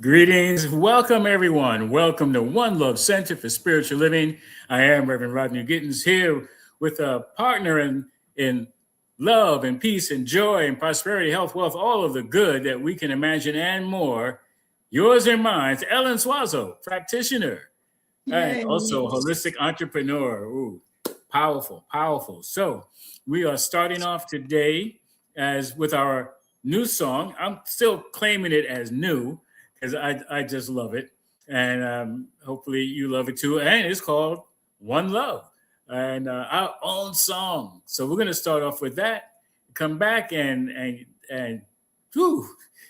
Greetings. Welcome, everyone. Welcome to One Love Center for Spiritual Living. I am Reverend Rodney Gittins here with a partner in love and peace and joy and prosperity, health, wealth, all of the good that we can imagine and more. Yours and mine, Ellen Swazo, practitioner and Yay. also holistic entrepreneur. Ooh, powerful, powerful. So we are starting off today as with our new song. I'm still claiming it as new because I just love it. And hopefully you love it too. And it's called One Love and our own song. So we're going to start off with that, come back and whew,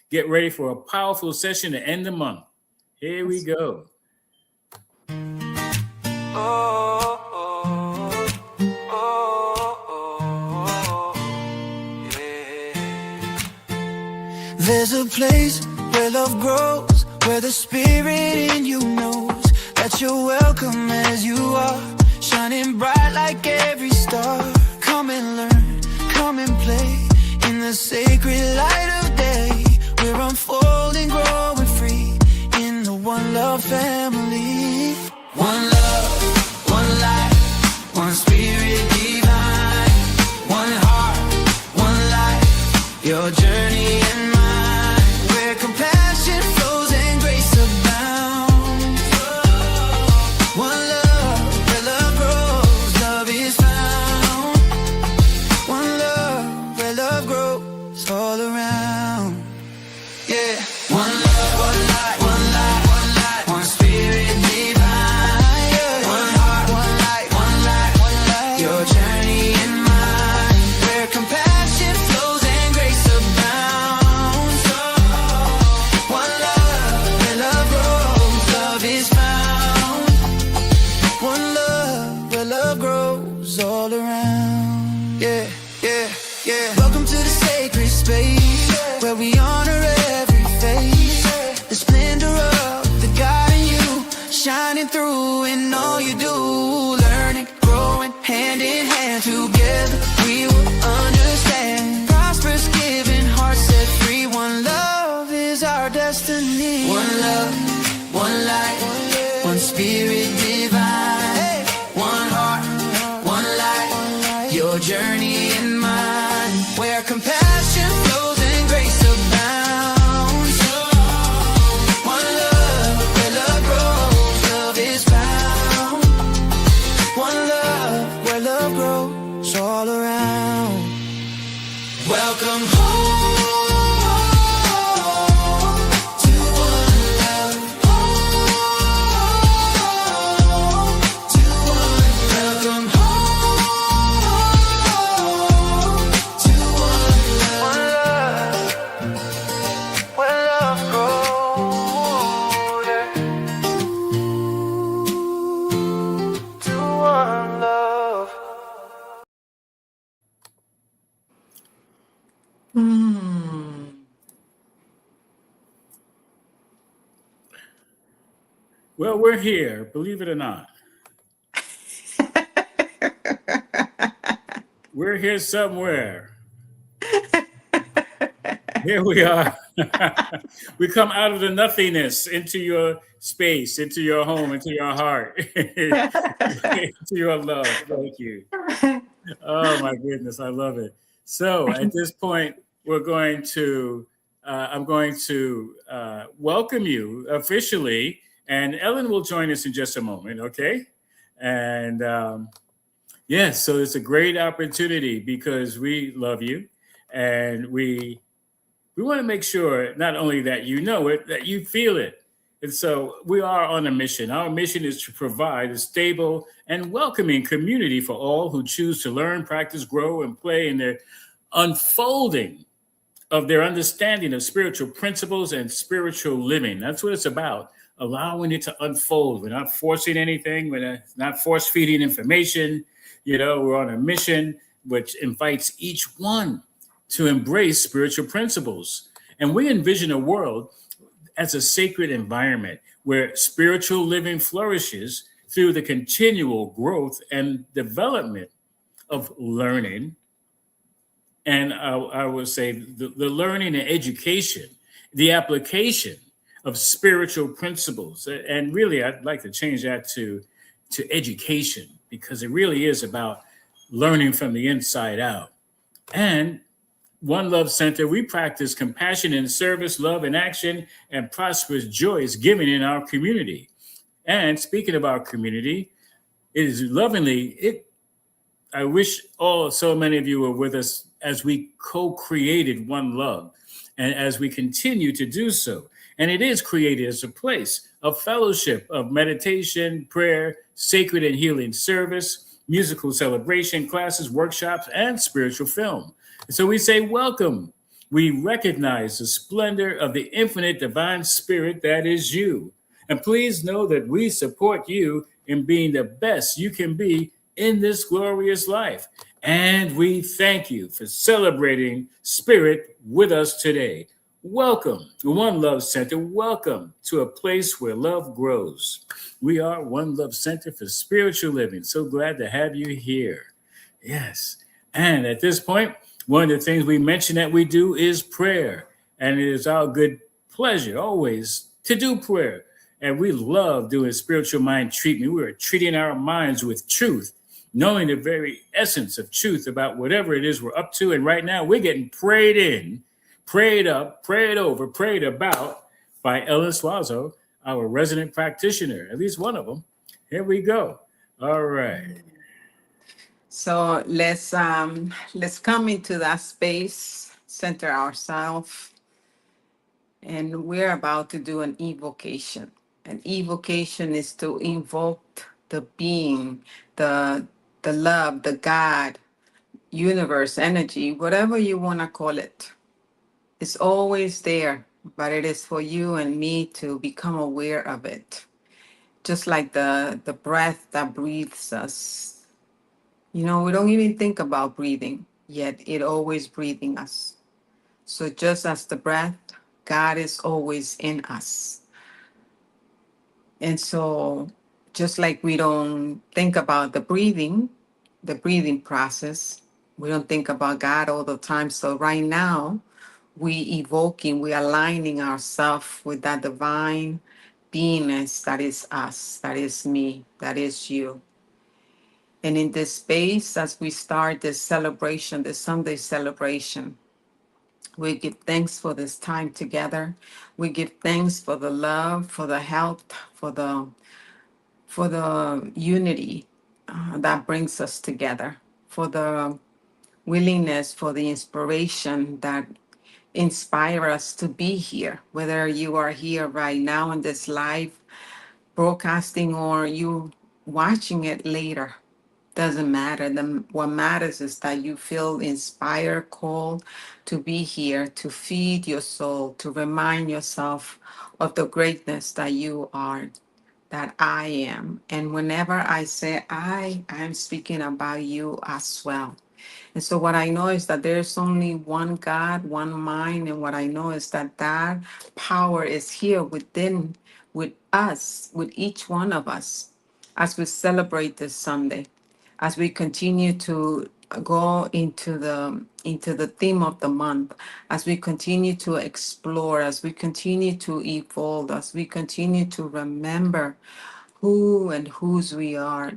get ready for a powerful session to end the month. Here we go. Oh, oh, oh, oh, yeah. There's a place where love grows, where the spirit in you knows that you're welcome as you are, shining bright like every star. Come and learn, come and play in the sacred light of day. We're unfolding, growing free in the One Love family. One love, one life, one spirit divine, one heart, one life, your journey and mine, where compassion flows and grace abounds. One love, where love grows, love is found. One love, where love grows all around. Yeah. One love, one life, one life, one life, one spirit divine, yeah. One heart, one light, one life, one life, your journey and mine, where compassion flows and grace abounds. One love, where love grows, love is found. One love, where love grows all around. Yeah, yeah, yeah. Welcome to the sacred space, where we honor every face, the splendor of the God in you, shining through in all you do. Learning, growing, hand in hand, together we will understand. Prosperous, giving, heart set free. One love is our destiny. One love, one light, one spirit divine, one heart, one light, your journey and mine, where compassion flows and grace abounds. One love, where love grows, love is found. One love, where love grows all around. Welcome home to one love, to one. Welcome home to one love, where love grows, yeah. To one love. Well, we're here, believe it or not. We're here somewhere. Here we are. We come out of the nothingness into your space, into your home, into your heart, into your love. Thank you. Oh my goodness, I love it. So at this point, I'm going to welcome you officially, and Ellen will join us in just a moment, okay? And yes, so it's a great opportunity because we love you, and we want to make sure not only that you know it, that you feel it. And so we are on a mission. Our mission is to provide a stable and welcoming community for all who choose to learn, practice, grow, and play in their unfolding of their understanding of spiritual principles and spiritual living. That's what it's about, allowing it to unfold. We're not forcing anything. We're not force feeding information. You know, we're on a mission which invites each one to embrace spiritual principles. And we envision a world as a sacred environment where spiritual living flourishes through the continual growth and development of learning. And I would say the learning and education, the application of spiritual principles. And really, I'd like to change that to education, because it really is about learning from the inside out. And One Love Center, we practice compassion and service, love and action, and prosperous joyous giving in our community. And speaking of our community, it is lovingly, I wish so many of you were with us as we co-created One Love and as we continue to do so. And it is created as a place of fellowship, of meditation, prayer, sacred and healing service, musical celebration, classes, workshops, and spiritual film. And so we say, welcome. We recognize the splendor of the infinite divine spirit that is you. And please know that we support you in being the best you can be in this glorious life. And we thank you for celebrating spirit with us today. Welcome to One Love Center. Welcome to a place where love grows. We are One Love Center for Spiritual Living. So glad to have you here. Yes. And at this point, one of the things we mention that we do is prayer. And it is our good pleasure always to do prayer. And we love doing spiritual mind treatment. We are treating our minds with truth, knowing the very essence of truth about whatever it is we're up to. And right now we're getting prayed in, prayed up, prayed over, prayed about by Ellen Swazo, our resident practitioner, at least one of them. Here we go. All right. So let's come into that space, center ourselves, and we're about to do an evocation. An evocation is to invoke the being, the love, the God, universe, energy, whatever you want to call it. It's always there, but it is for you and me to become aware of it. Just like the breath that breathes us. You know, we don't even think about breathing, yet it always breathing us. So just as the breath, God is always in us. And so just like we don't think about the breathing process, we don't think about God all the time. So right now, we aligning ourselves with that divine beingness that is us, that is me, that is you. And in this space, as we start this celebration, this Sunday celebration, we give thanks for this time together. We give thanks for the love, for the health, for the unity that brings us together, for the willingness, for the inspiration that inspire us to be here, whether you are here right now in this live broadcasting or you watching it later. Doesn't matter. What matters is that you feel inspired, called to be here, to feed your soul, to remind yourself of the greatness that you are, that I am. And whenever I say I'm speaking about you as well. And so what I know is that there's only one God, one mind. And what I know is that that power is here within, with us, with each one of us, as we celebrate this Sunday, as we continue to go into the theme of the month, as we continue to explore, as we continue to evolve, as we continue to remember who and whose we are.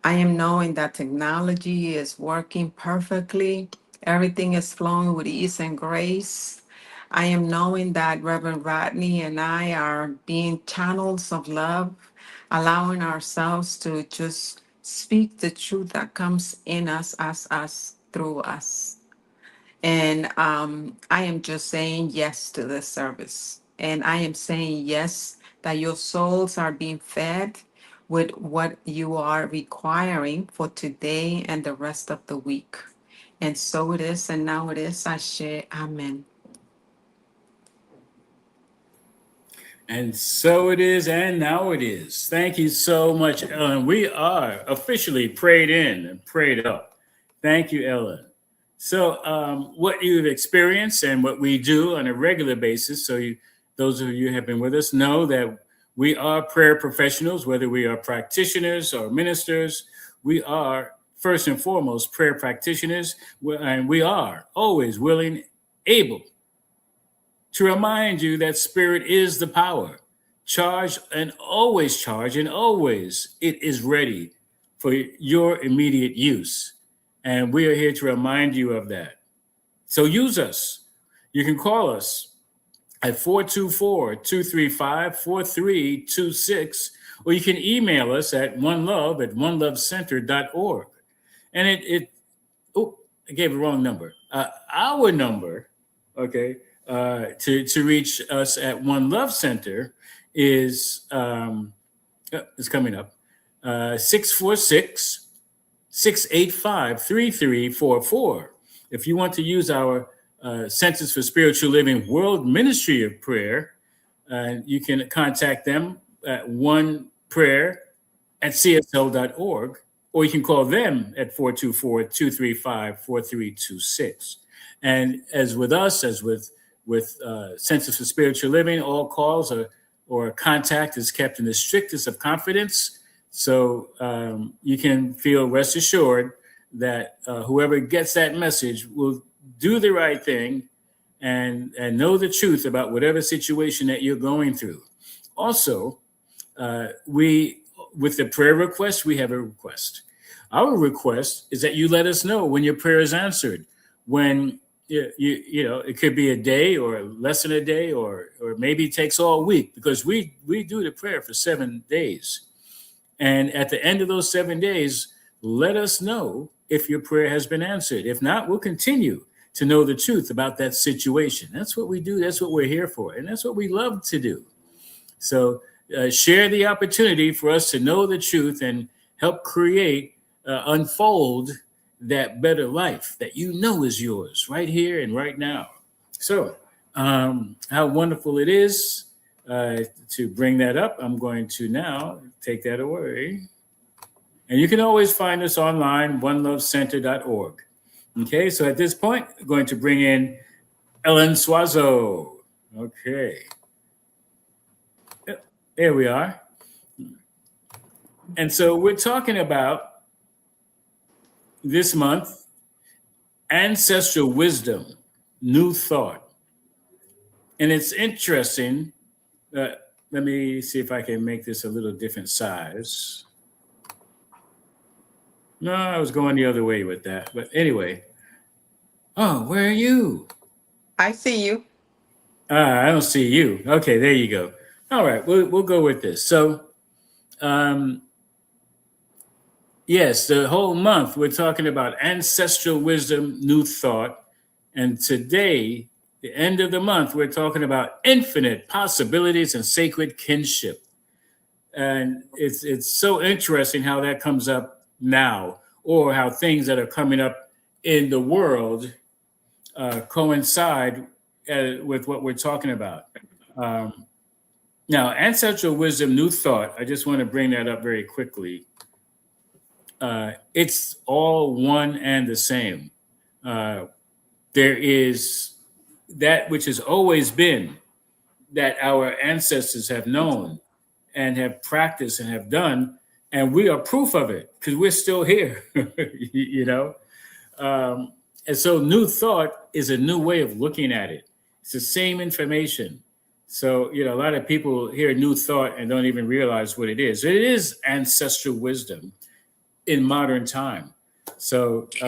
I am knowing that technology is working perfectly. Everything is flowing with ease and grace. I am knowing that Reverend Rodney and I are being channels of love, allowing ourselves to just speak the truth that comes in us, as us, through us. And I am just saying yes to this service. And I am saying yes, that your souls are being fed with what you are requiring for today and the rest of the week. And so it is, and now it is. Ashe, amen. And so it is, and now it is. Thank you so much, Ellen. We are officially prayed in and prayed up. Thank you, Ellen. So, what you've experienced and what we do on a regular basis, those of you who have been with us know that we are prayer professionals, whether we are practitioners or ministers. We are, first and foremost, prayer practitioners, and we are always willing, able to remind you that spirit is the power. Charge and always it is ready for your immediate use. And we are here to remind you of that. So use us. You can call us at 424-235-4326, or you can email us at onelovecenter.org. And I gave the wrong number. Our number, okay, to reach us at One Love Center is it's coming up, 646-685-3344. If you want to use our Centers for Spiritual Living World Ministry of Prayer, you can contact them at oneprayer@csl.org, or you can call them at 424-235-4326. And as with us, as with Centers for Spiritual Living, all calls or contact is kept in the strictest of confidence. So you can feel rest assured that whoever gets that message will do the right thing and know the truth about whatever situation that you're going through. Also, with the prayer request, we have a request. Our request is that you let us know when your prayer is answered. When you know, it could be a day or less than a day, or maybe it takes all week, because we do the prayer for 7 days. And at the end of those 7 days, let us know if your prayer has been answered. If not, we'll continue to know the truth about that situation. That's what we do. That's what we're here for. And that's what we love to do. So share the opportunity for us to know the truth and help create, unfold that better life that you know is yours right here and right now. So how wonderful it is to bring that up. I'm going to now take that away. And you can always find us online, onelovecenter.org. Okay, so at this point, I'm going to bring in Ellen Suazo. Okay. There we are. And so we're talking about this month, ancestral wisdom, new thought. And it's interesting. Let me see if I can make this a little different size. No, I was going the other way with that. But anyway. Oh, where are you? I see you. I don't see you. Okay, there you go. All right, we'll go with this. So, yes, the whole month we're talking about ancestral wisdom, new thought. And today, the end of the month, we're talking about infinite possibilities and sacred kinship. And it's so interesting how that comes up now, or how things that are coming up in the world coincide with what we're talking about. Now, ancestral wisdom, new thought, I just want to bring that up very quickly. It's all one and the same. There is that which has always been, that our ancestors have known and have practiced and have done, and we are proof of it because we're still here, you know? And so new thought is a new way of looking at it. It's the same information. So, you know, a lot of people hear new thought and don't even realize what it is. It is ancestral wisdom in modern time. So is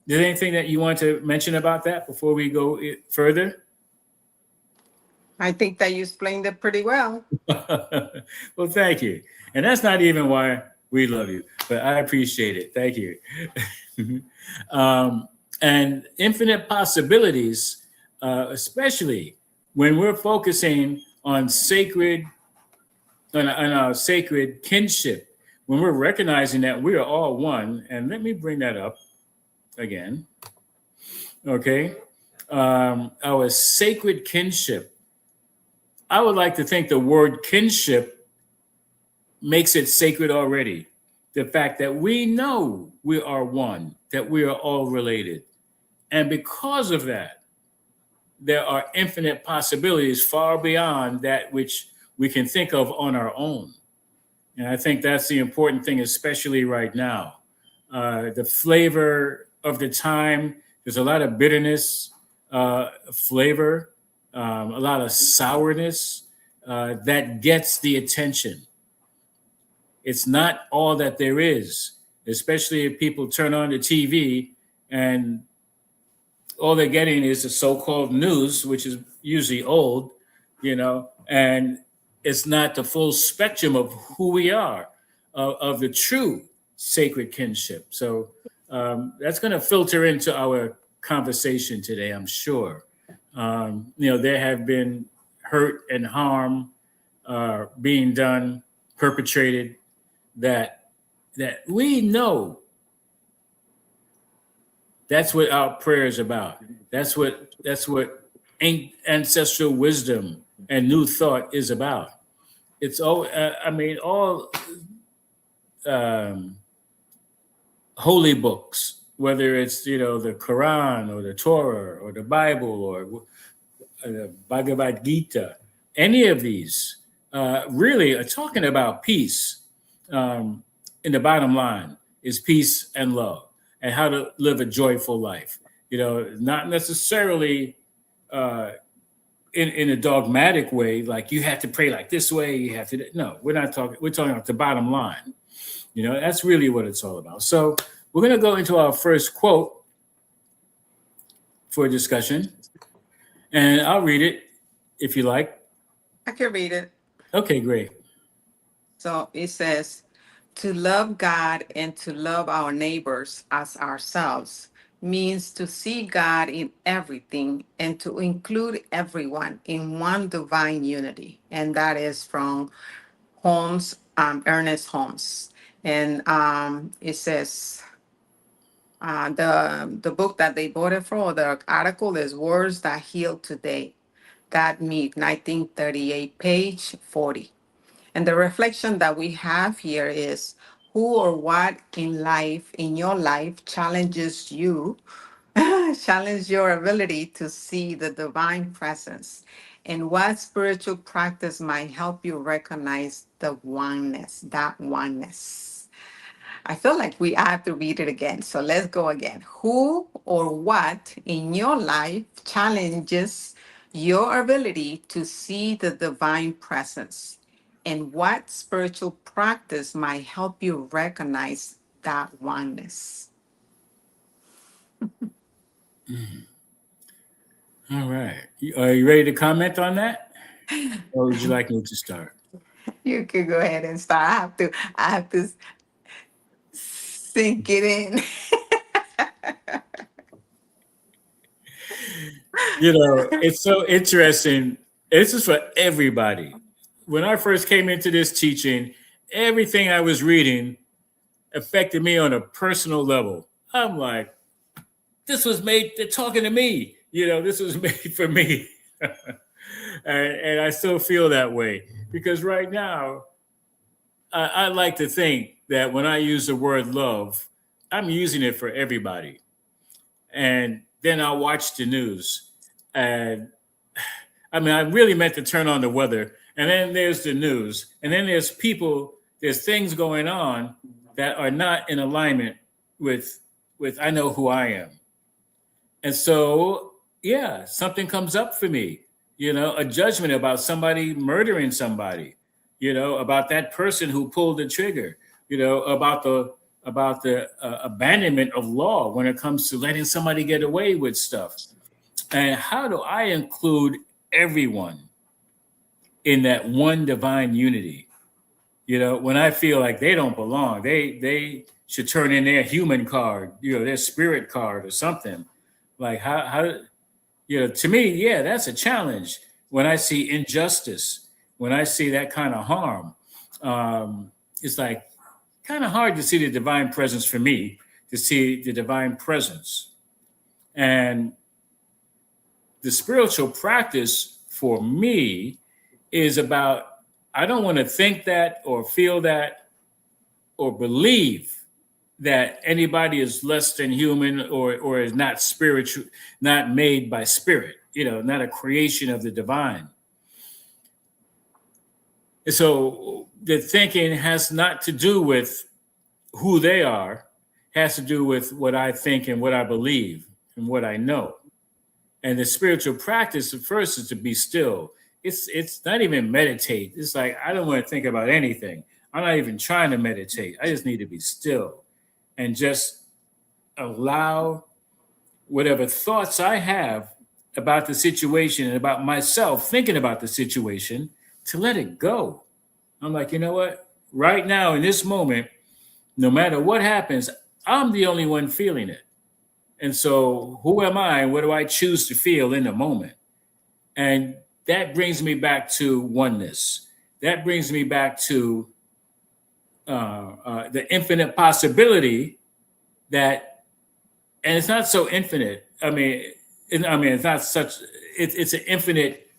there anything that you want to mention about that before we go further? I think that you explained it pretty well. Well, thank you. And that's not even why we love you, but I appreciate it. Thank you. And infinite possibilities, especially when we're focusing on our sacred kinship, when we're recognizing that we are all one. And let me bring that up again. Okay. Our sacred kinship. I would like to think the word kinship makes it sacred already. The fact that we know we are one, that we are all related. And because of that, there are infinite possibilities far beyond that which we can think of on our own. And I think that's the important thing, especially right now. The flavor of the time, there's a lot of bitterness, flavor a lot of sourness that gets the attention. It's not all that there is, especially if people turn on the TV and all they're getting is the so-called news, which is usually old, and it's not the full spectrum of who we are, of the true sacred kinship. So that's going to filter into our conversation today, I'm sure. There have been hurt and harm being done, perpetrated, that we know. That's what our prayer is about. That's what ancestral wisdom and new thought is about. It's all holy books, whether it's the Quran or the Torah or the Bible or the Bhagavad Gita, any of these really are talking about peace. In the bottom line is peace and love, and how to live a joyful life. Not necessarily in a dogmatic way, like you have to pray like this way. You have to. No, we're not talking. We're talking about the bottom line. That's really what it's all about. So we're going to go into our first quote for discussion, and I'll read it if you like. I can read it. Okay, great. So it says, to love God and to love our neighbors as ourselves means to see God in everything and to include everyone in one divine unity. And that is from Holmes, Ernest Holmes. And it says, the book that they bought it for, the article is Words That Heal Today. God Meet, 1938, page 40. And the reflection that we have here is who or what in your life challenges you, challenge your ability to see the divine presence, and what spiritual practice might help you recognize the oneness, that oneness. I feel like I have to read it again. So let's go again. Who or what in your life challenges your ability to see the divine presence? And what spiritual practice might help you recognize that oneness? All right. Are you ready to comment on that? Or would you like me to start? You can go ahead and start. I have to sink it in. It's so interesting. This is for everybody. When I first came into this teaching, everything I was reading affected me on a personal level. I'm like, this was made, they're talking to me. This was made for me. and I still feel that way because right now, I like to think that when I use the word love, I'm using it for everybody. And then I'll watch the news. And I really meant to turn on the weather. And then there's the news. And then there's things going on that are not in alignment with I know who I am. And so, yeah, something comes up for me, a judgment about somebody murdering somebody, about that person who pulled the trigger, about the abandonment of law when it comes to letting somebody get away with stuff. And how do I include everyone in that one divine unity? When I feel like they don't belong, they should turn in their human card, their spirit card or something. Like how to me, yeah, that's a challenge. When I see injustice, when I see that kind of harm, it's like kind of hard to see the divine presence for me, to see the divine presence. And the spiritual practice for me is about, I don't want to think that or feel that or believe that anybody is less than human or is not spiritual, not made by spirit, not a creation of the divine. And so the thinking has not to do with who they are, has to do with what I think and what I believe and what I know. And the spiritual practice at first is to be still. It's not even meditate. It's like I don't want to think about anything. I'm not even trying to meditate. I just need to be still and just allow whatever thoughts I have about the situation and about myself thinking about the situation to let it go. I'm like, you know what? Right now in this moment, no matter what happens, I'm the only one feeling it. And so who am I and what do I choose to feel in the moment? And that brings me back to oneness. That brings me back to the infinite possibility that, and it's not so infinite. It's not such. It's an infinite,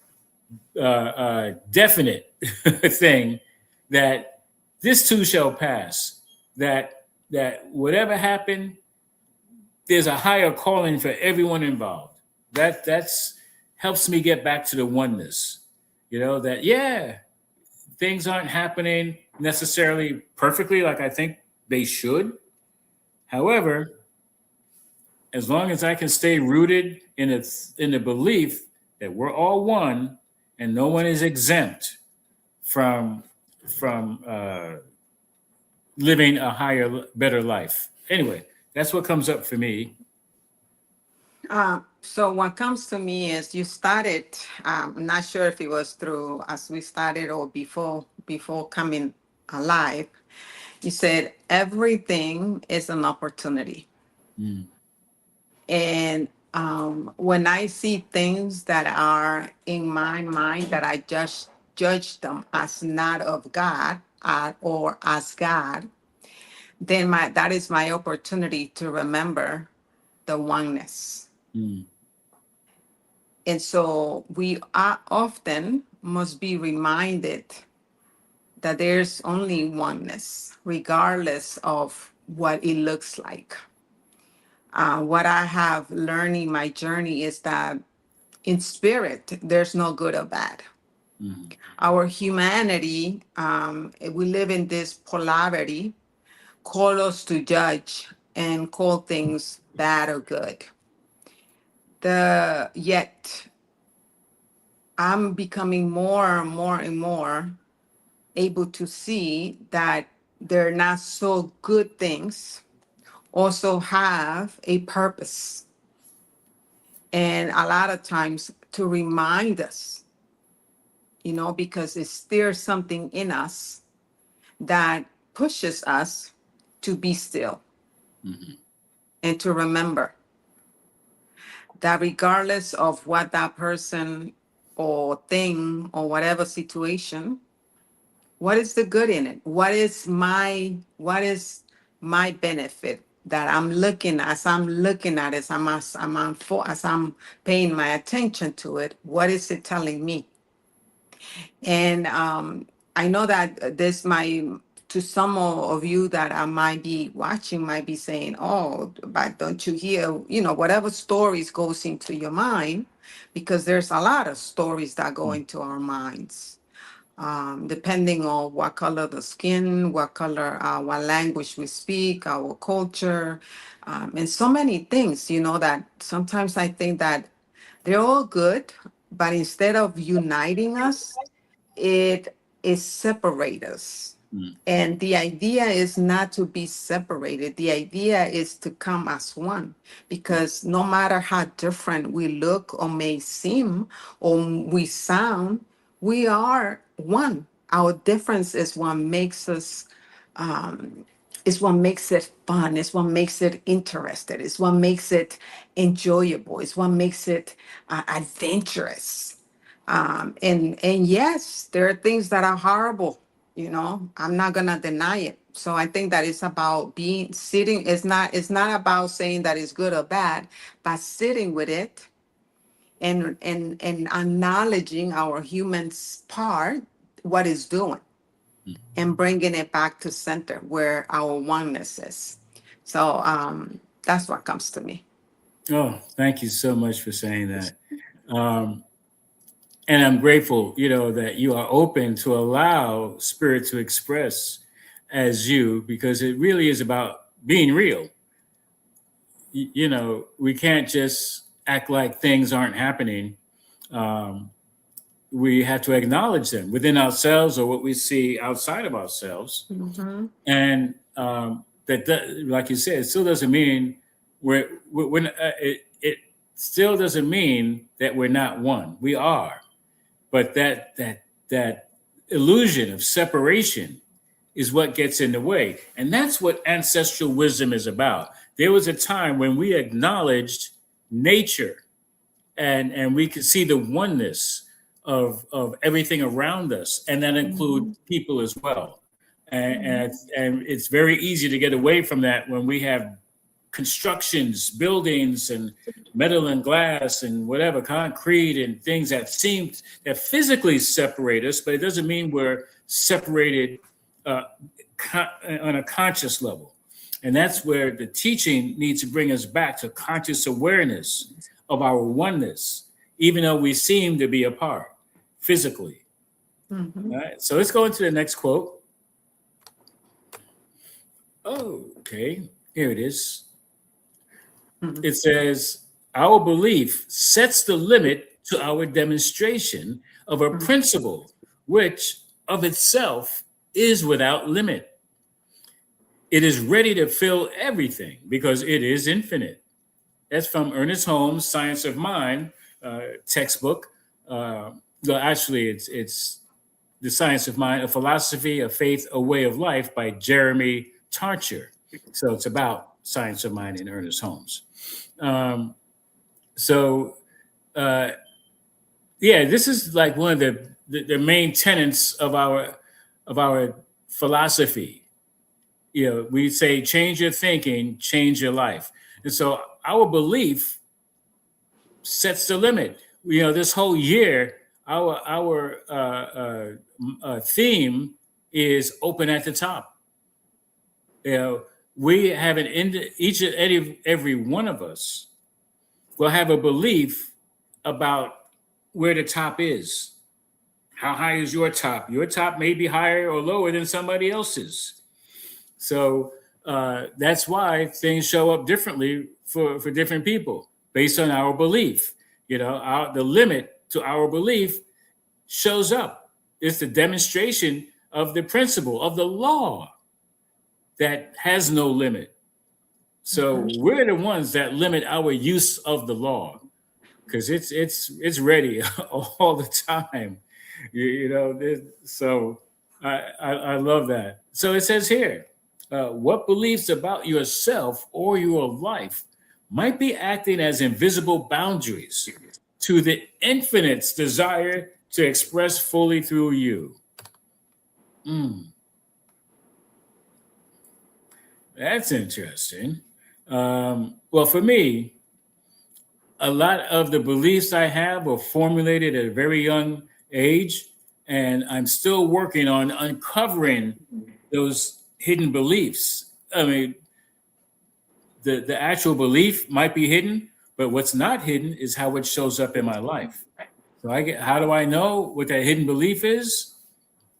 definite thing that this too shall pass. That whatever happened, there's a higher calling for everyone involved. That's helps me get back to the oneness. That things aren't happening necessarily perfectly like I think they should. However, as long as I can stay rooted in the belief that we're all one and no one is exempt from living a higher, better life. Anyway, that's what comes up for me. So what comes to me is you started, I'm not sure if it was through as we started or before coming alive. You said everything is an opportunity. Mm. And when I see things that are in my mind that I just judge them as not of God or as God, then that is my opportunity to remember the oneness. Mm. And so we are often must be reminded that there's only oneness, regardless of what it looks like. What I have learned in my journey is that in spirit, there's no good or bad. Mm. Our humanity, we live in this polarity, call us to judge and call things bad or good. Yet I'm becoming more and more and more able to see that they're not so good things also have a purpose. And a lot of times to remind us, because there's something in us that pushes us to be still. Mm-hmm. And to remember that regardless of what that person or thing or whatever situation, what is the good in it? What is my benefit that I'm looking at it, as I'm paying my attention to it? What is it telling me? And I know that to some of you that I might be watching might be saying, oh, but don't you hear, whatever stories goes into your mind, because there's a lot of stories that go into our minds, depending on what color the skin, what language we speak, our culture, and so many things, that sometimes I think that they're all good, but instead of uniting us, it is separate us. Mm. And the idea is not to be separated. The idea is to come as one, because no matter how different we look or may seem or we sound, we are one. Our difference is what makes us, is what makes it fun. It's what makes it interesting. It's what makes it enjoyable. It's what makes it adventurous. And yes, there are things that are horrible. I'm not gonna deny it. So I think that it's about sitting. It's not about saying that it's good or bad, but sitting with it and acknowledging our human part, what it's doing, and bringing it back to center where our oneness is. So that's what comes to me. Oh, thank you so much for saying that. And I'm grateful, that you are open to allow spirit to express as you, because it really is about being real. We can't just act like things aren't happening. We have to acknowledge them within ourselves or what we see outside of ourselves. Mm-hmm. And like you said, it still doesn't mean it still doesn't mean that we're not one. We are, but that illusion of separation is what gets in the way, and that's what ancestral wisdom is about. There was a time when we acknowledged nature, and we could see the oneness of everything around us, and that includes people as well. And it's very easy to get away from that when we have constructions, buildings, and metal and glass and whatever, concrete and things that physically separate us, but it doesn't mean we're separated on a conscious level. And that's where the teaching needs to bring us back to conscious awareness of our oneness, even though we seem to be apart physically. Mm-hmm. All right, so let's go into the next quote. Okay, here it is. Mm-hmm. It says, our belief sets the limit to our demonstration of a principle which of itself is without limit. It is ready to fill everything because it is infinite. That's from Ernest Holmes' Science of Mind textbook. Actually, it's The Science of Mind, A Philosophy, a Faith, a Way of Life by Jeremy Tarcher. So it's about Science of Mind in Ernest Holmes. This is like one of the main tenets of our philosophy. You know, we say, change your thinking, change your life. And so our belief sets the limit. You know, this whole year, our theme is open at the top. You know, we have each and every one of us will have a belief about where the top is. How high is your top? Your top may be higher or lower than somebody else's. So that's why things show up differently for different people based on our belief. You know, the limit to our belief shows up. It's the demonstration of the principle of the law that has no limit. So we're the ones that limit our use of the law because it's ready all the time. You know, so I love that. So it says here, what beliefs about yourself or your life might be acting as invisible boundaries to the infinite's desire to express fully through you? That's interesting. Well, for me, a lot of the beliefs I have were formulated at a very young age, and I'm still working on uncovering those hidden beliefs. I mean, the actual belief might be hidden, but what's not hidden is how it shows up in my life. So how do I know what that hidden belief is?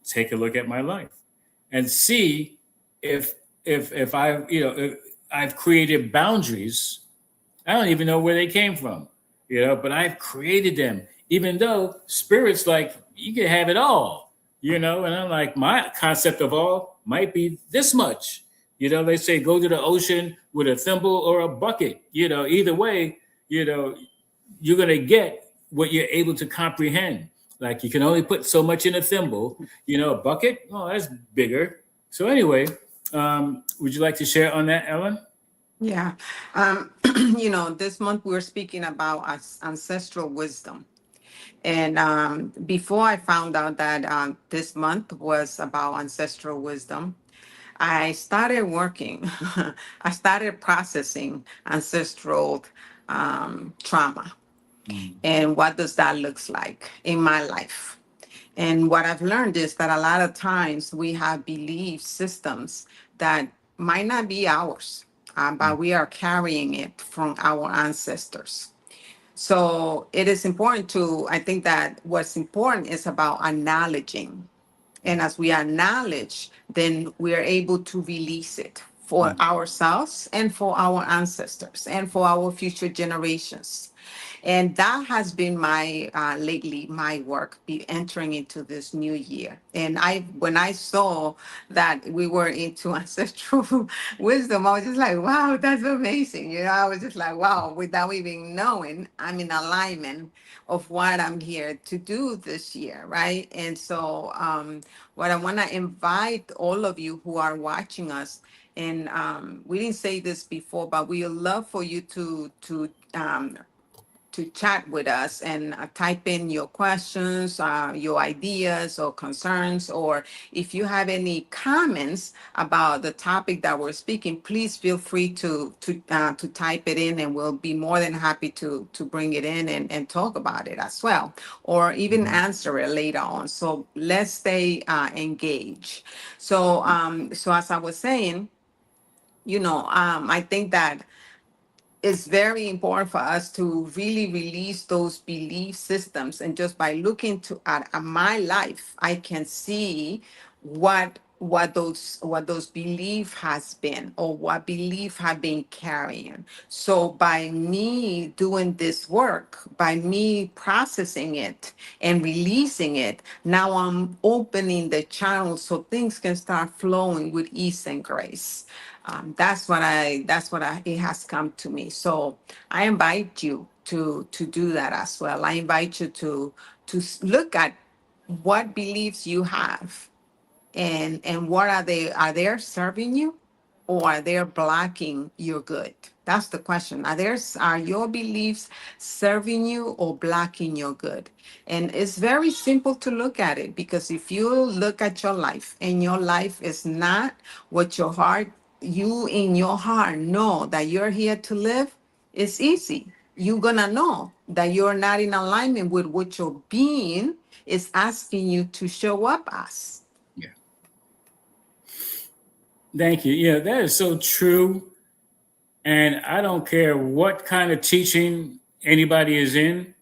Take a look at my life and see if I've created boundaries. I don't even know where they came from, but I've created them, even though spirit's like, you can have it all, and I'm like, my concept of all might be this much. They say go to the ocean with a thimble or a bucket. Either way, you're going to get what you're able to comprehend. Like you can only put so much in a thimble, a bucket. Oh, that's bigger. So anyway, would you like to share on that, Ellen? Yeah. This month we're speaking about ancestral wisdom. And before I found out that this month was about ancestral wisdom, I started working. I started processing ancestral trauma. And what does that look like in my life? And what I've learned is that a lot of times we have belief systems that might not be ours, but we are carrying it from our ancestors. So it is important I think that what's important is about acknowledging. And as we acknowledge, then we are able to release it for ourselves and for our ancestors and for our future generations. And that has been my lately my work, be entering into this new year. And when I saw that we were into ancestral wisdom, I was just like, wow, that's amazing. I was just like, wow, without even knowing, I'm in alignment of what I'm here to do this year, right? And so what I want to invite all of you who are watching us, and we didn't say this before, but we would love for you to chat with us and type in your questions, your ideas or concerns, or if you have any comments about the topic that we're speaking, please feel free to type it in, and we'll be more than happy to bring it in and talk about it as well, or even Mhm. answer it later on. So let's stay engaged. So as I was saying, I think that it's very important for us to really release those belief systems. And just by looking at my life, I can see what those belief has been, or what belief have been carrying. So by me doing this work, by me processing it and releasing it, now I'm opening the channel so things can start flowing with ease and grace. It has come to me. So I invite you to do that as well. I invite you to look at what beliefs you have, and what are they serving you, or are they blocking your good? That's the question. Are your beliefs serving you or blocking your good? And it's very simple to look at it, because if you look at your life and your life is not what you in your heart know that you're here to live, it's easy. You're gonna know that you're not in alignment with what your being is asking you to show up as. Yeah. Thank you. Yeah, that is so true. And I don't care what kind of teaching anybody is in,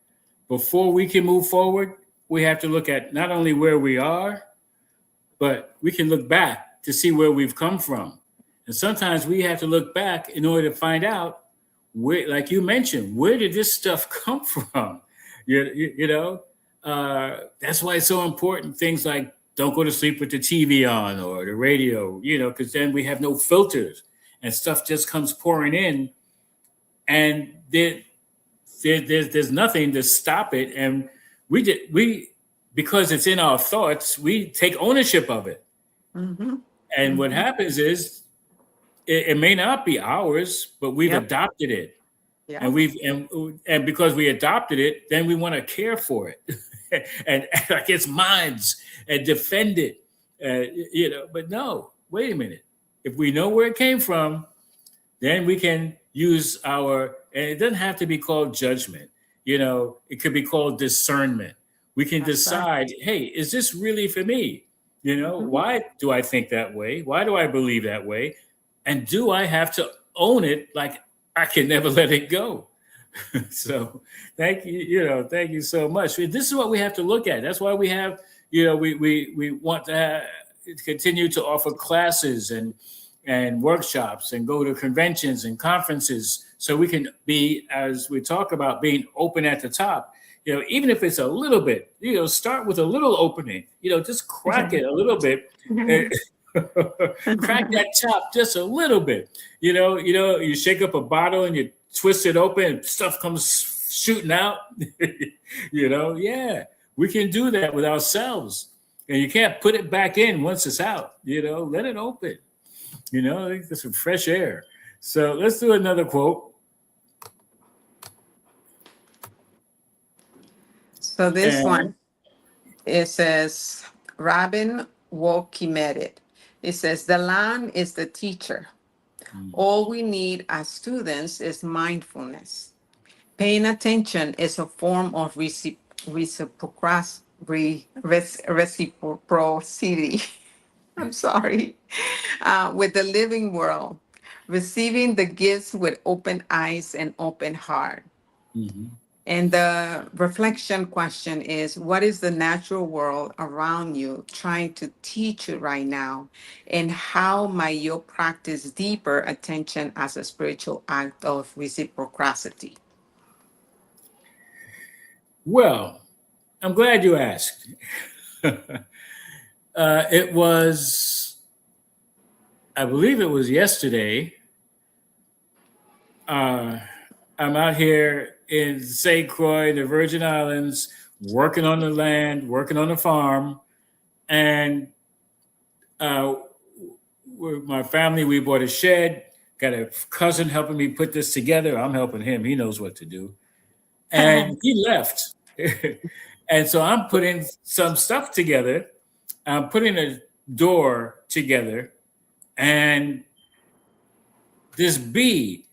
before we can move forward, we have to look at not only where we are, but we can look back to see where we've come from. And sometimes we have to look back in order to find out where, like you mentioned, where did this stuff come from? That's why it's so important. Things like don't go to sleep with the TV on or the radio, because then we have no filters and stuff just comes pouring in, and there's nothing to stop it. And we because it's in our thoughts, we take ownership of it. Mm-hmm. And what Mm-hmm. happens is it may not be ours, but we've Yep. adopted it. Yep. And because we adopted it, then we want to care for it and like it's mine and defend it. But no, wait a minute. If we know where it came from, then we can use and it doesn't have to be called judgment. It could be called discernment. We can That's right. decide, hey, is this really for me? Mm-hmm. Why do I think that way? Why do I believe that way? And do I have to own it? Like I can never let it go. So thank you so much. This is what we have to look at. That's why we have, we want to continue to offer classes and workshops and go to conventions and conferences, so we can be, as we talk about, being open at the top. Even if it's a little bit, start with a little opening, just crack it a little bit. Crack that top just a little bit. You shake up a bottle and you twist it open and stuff comes shooting out. Yeah, we can do that with ourselves. And you can't put it back in once it's out. Let it open. I think there's some fresh air. So let's do another quote. So this And one, it says, Robin Wokimedet. It says, the land is the teacher. All we need as students is mindfulness. Paying attention is a form of reciprocity. I'm sorry. With the living world, receiving the gifts with open eyes and open heart. mhm. And the reflection question is, what is the natural world around you trying to teach you right now? And how might you practice deeper attention as a spiritual act of reciprocity? Well, I'm glad you asked. It was, I believe it was yesterday. Uh, I'm out here in St. Croix, the Virgin Islands, working on the land, working on the farm, and uh, with my family, we bought a shed. Got a cousin helping me put this together. I'm helping him. He knows what to do. And he left. And so I'm putting some stuff together. I'm putting a door together. And this bee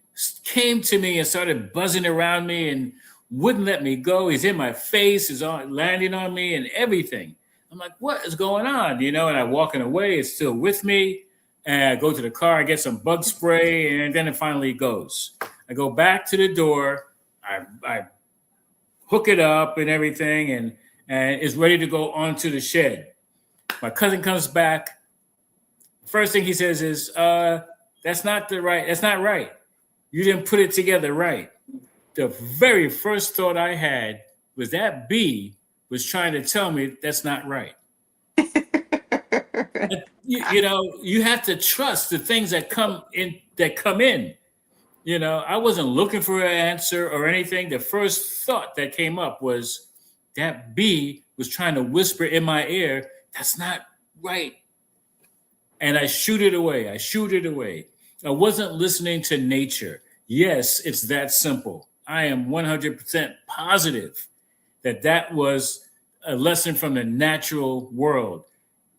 came to me and started buzzing around me and wouldn't let me go. He's in my face, is on landing on me and everything. I'm like, what is going on? You know, and I'm walking away, it's still with me. And I go to the car, I get some bug spray, and then it finally goes. I go back to the door, I hook it up and everything, and it's ready to go onto the shed. My cousin comes back. First thing he says is, that's not right. You didn't put it together right. The very first thought I had was that bee was trying to tell me that's not right. You know, you have to trust the things that come in. You know, I wasn't looking for an answer or anything. The first thought that came up was that bee was trying to whisper in my ear, that's not right. And I shoot it away. I wasn't listening to nature. Yes, it's that simple. I am 100% positive that was a lesson from the natural world.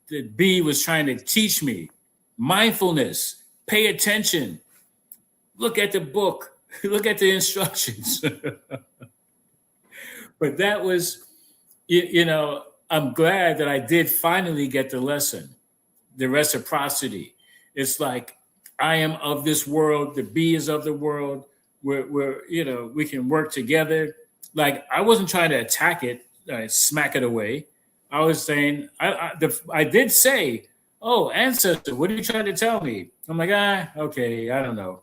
The bee was trying to teach me mindfulness, pay attention, look at the book, look at the instructions. But that was, you know, I'm glad that I did finally get the lesson, the reciprocity. It's like, I am of this world, the bee is of the world. We're you know, we can work together. Like, I wasn't trying to attack it, smack it away. I was saying, I did say, oh, ancestor, what are you trying to tell me? I'm like, okay, I don't know.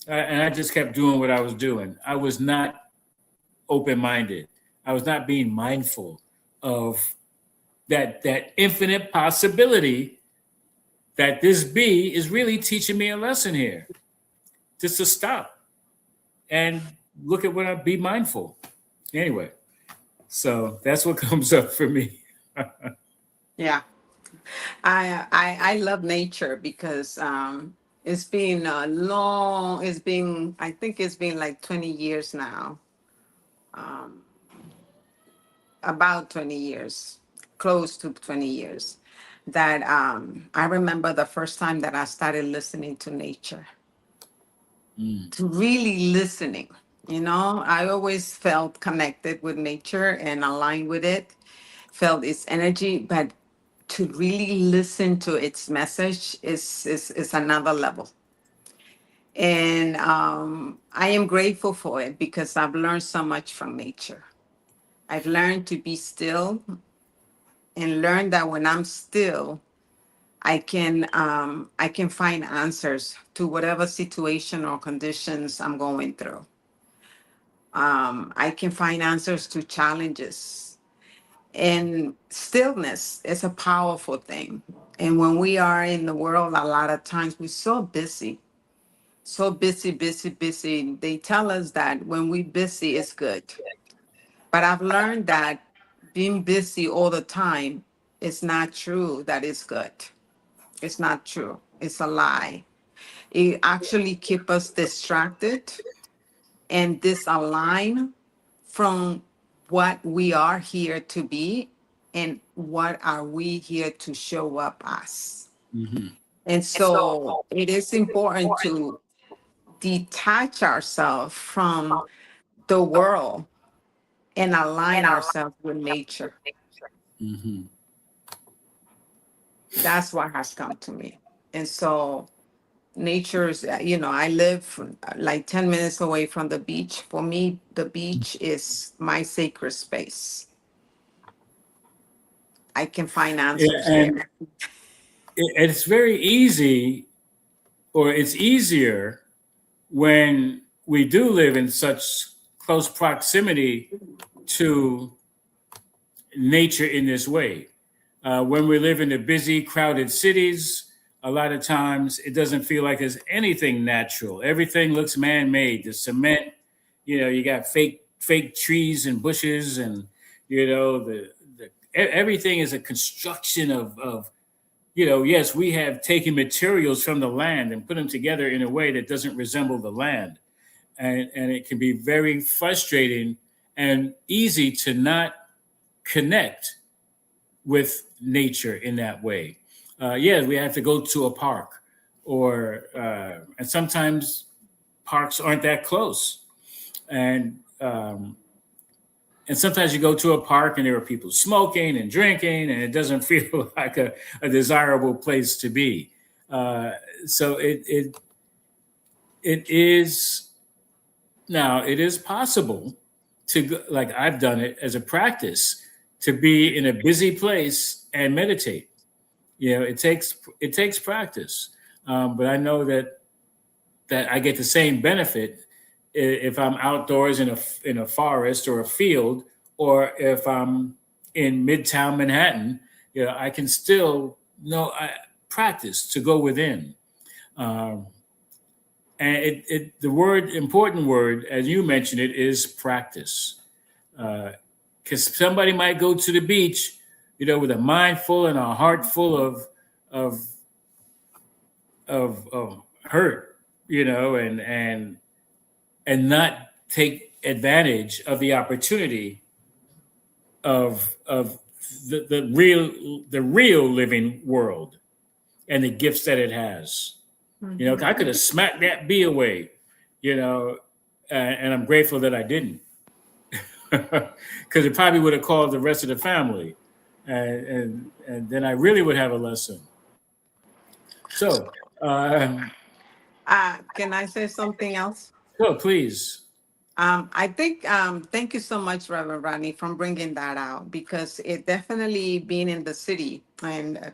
And I just kept doing what I was doing. I was not open-minded. I was not being mindful of that infinite possibility that this bee is really teaching me a lesson here. Just to stop and look at what I be mindful. Anyway, so that's what comes up for me. Yeah. I love nature because it's been I think it's been like 20 years now. About 20 years, close to 20 years, that I remember the first time that I started listening to nature, to really listening. You know, I always felt connected with nature and aligned with it, felt its energy, but to really listen to its message is another level. And I am grateful for it because I've learned so much from nature. I've learned to be still and learn that when I'm still, I can find answers to whatever situation or conditions I'm going through. I can find answers to challenges. And stillness is a powerful thing. And when we are in the world, a lot of times we're so busy, busy. They tell us that when we're busy, it's good. But I've learned that being busy all the time is not true, that it's good. It's not true. It's a lie. It actually keeps us distracted and disaligned from what we are here to be and what are we here to show up as. Mhm. And so it is important to detach ourselves from the world and align ourselves with nature. Mhm. That's what has come to me. And so nature's, I live like 10 minutes away from the beach. For me, the beach is my sacred space. I can find Yeah, answers and there. it's very easy, or it's easier when we do live in such close proximity to nature in this way. When we live in the busy, crowded cities, a lot of times it doesn't feel like there's anything natural. Everything looks man-made. The cement, you got fake trees and bushes, and everything is a construction of yes, we have taken materials from the land and put them together in a way that doesn't resemble the land. And it can be very frustrating and easy to not connect with nature in that way. We have to go to a park, and sometimes parks aren't that close. And sometimes you go to a park and there are people smoking and drinking, and it doesn't feel like a desirable place to be. So it is possible to go, like I've done it as a practice, to be in a busy place and meditate. It takes practice, but I know that I get the same benefit if I'm outdoors in a forest or a field, or if I'm in Midtown Manhattan. I can still practice to go within. And the important word, as you mentioned it, is practice. Because somebody might go to the beach, with a mind full and a heart full of hurt, and not take advantage of the opportunity of the real living world and the gifts that it has. Mm-hmm. I could have smacked that bee away, and I'm grateful that I didn't, because it probably would have called the rest of the family, and then I really would have a lesson. So, Can I say something else? so please. I think, thank you so much, Reverend Rodney, for bringing that out, because it definitely, being in the city, and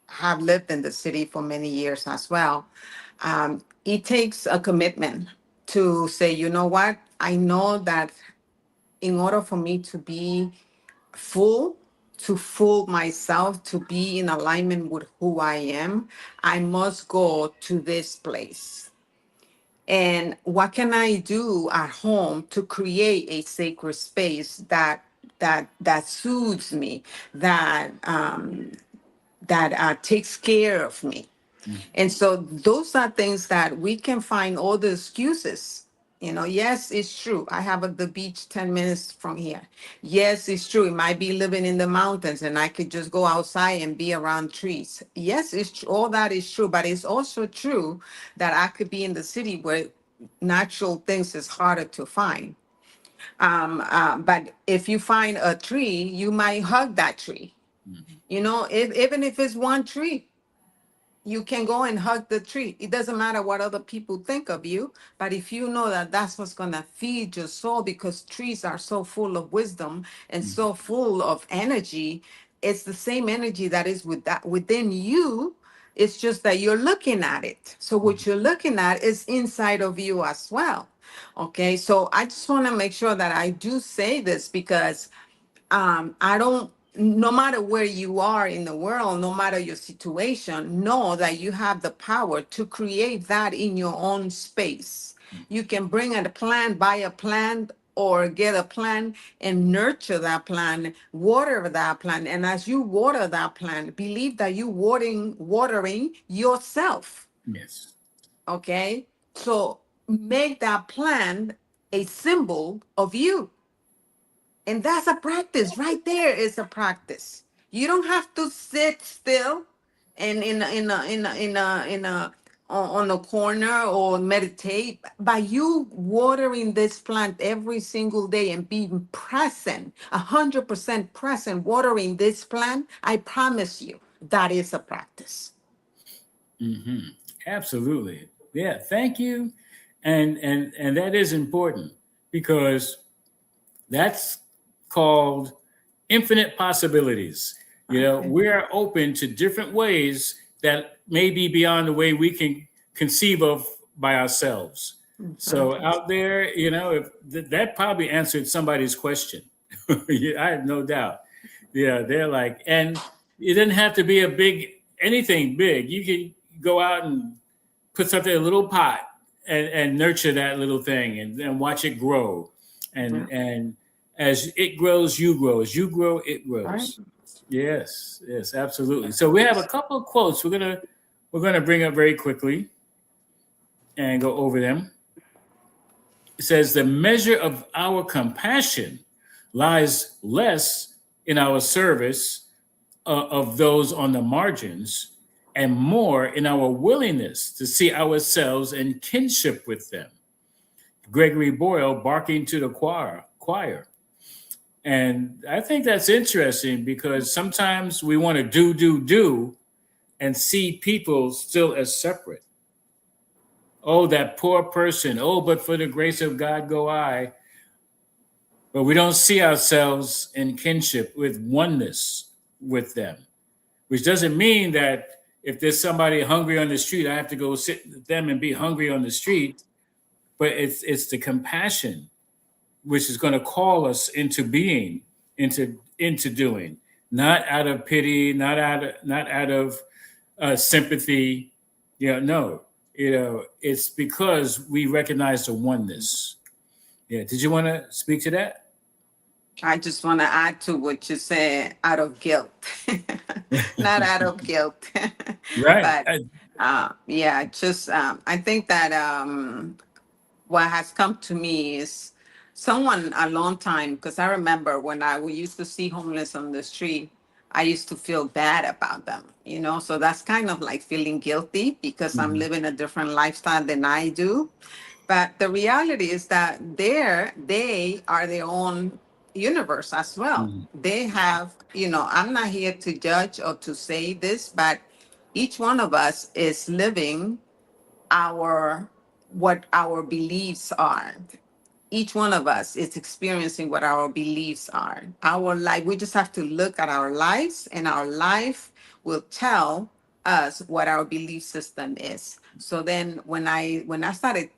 have lived in the city for many years as well, it takes a commitment to say, you know what, I know that in order for me to be to fool myself, to be in alignment with who I am, I must go to this place. And what can I do at home to create a sacred space that soothes me, that takes care of me? And so those are things that we can find all the excuses. Yes, it's true. I have the beach 10 minutes from here. Yes, it's true. It might be living in the mountains and I could just go outside and be around trees. Yes, all that is true. But it's also true that I could be in the city where natural things is harder to find. But if you find a tree, you might hug that tree. Even if it's one tree, you can go and hug the tree. It doesn't matter what other people think of you, but if you know that that's what's going to feed your soul, because trees are so full of wisdom and so full of energy, it's the same energy that is within you. It's just that you're looking at it. So what you're looking at is inside of you as well. Okay, so I just want to make sure that I do say this, because I don't, no matter where you are in the world, no matter your situation, know that you have the power to create that in your own space. You can bring a plant, buy a plant, or get a plant and nurture that plant, water that plant. And as you water that plant, believe that you watering yourself. Yes. Okay? So make that plant a symbol of you. And that's a practice. Right there is a practice. You don't have to sit still and on a corner or meditate. By you watering this plant every single day and being present, 100% present, watering this plant, I promise you that is a practice. Mm-hmm. Absolutely. Yeah. Thank you. And that is important, because that's called infinite possibilities. We are open to different ways that may be beyond the way we can conceive of by ourselves. So out there, if that probably answered somebody's question. I have no doubt. Yeah, they're like, and it didn't have to be anything big. You could go out and put something in a little pot and nurture that little thing and watch it grow. Yeah. And as it grows, you grow. As you grow, it Right. grows. Yes, yes, absolutely. So we have a couple of quotes we're gonna bring up very quickly and go over them. It says the measure of our compassion lies less in our service of those on the margins and more in our willingness to see ourselves in kinship with them. Gregory Boyle, barking to the choir. And I think that's interesting because sometimes we want to do, and see people still as separate. Oh, that poor person. Oh, but for the grace of God go I. But we don't see ourselves in kinship with oneness with them, which doesn't mean that if there's somebody hungry on the street, I have to go sit with them and be hungry on the street. But it's the compassion which is going to call us into being, into doing, not out of pity, not out of sympathy. No, it's because we recognize the oneness. Yeah. Did you want to speak to that? I just want to add to what you said, out of guilt, not out of guilt, Right. but yeah, just I think that what has come to me is someone a long time, because I remember when we used to see homeless on the street, I used to feel bad about them, so that's kind of like feeling guilty because I'm Mhm. living a different lifestyle than I do. But the reality is that they are their own universe as well. Mhm. They have, I'm not here to judge or to say this, but each one of us is living our what our beliefs are. Each one of us is experiencing what our beliefs are. Our life, we just have to look at our lives, and our life will tell us what our belief system is. So then when I started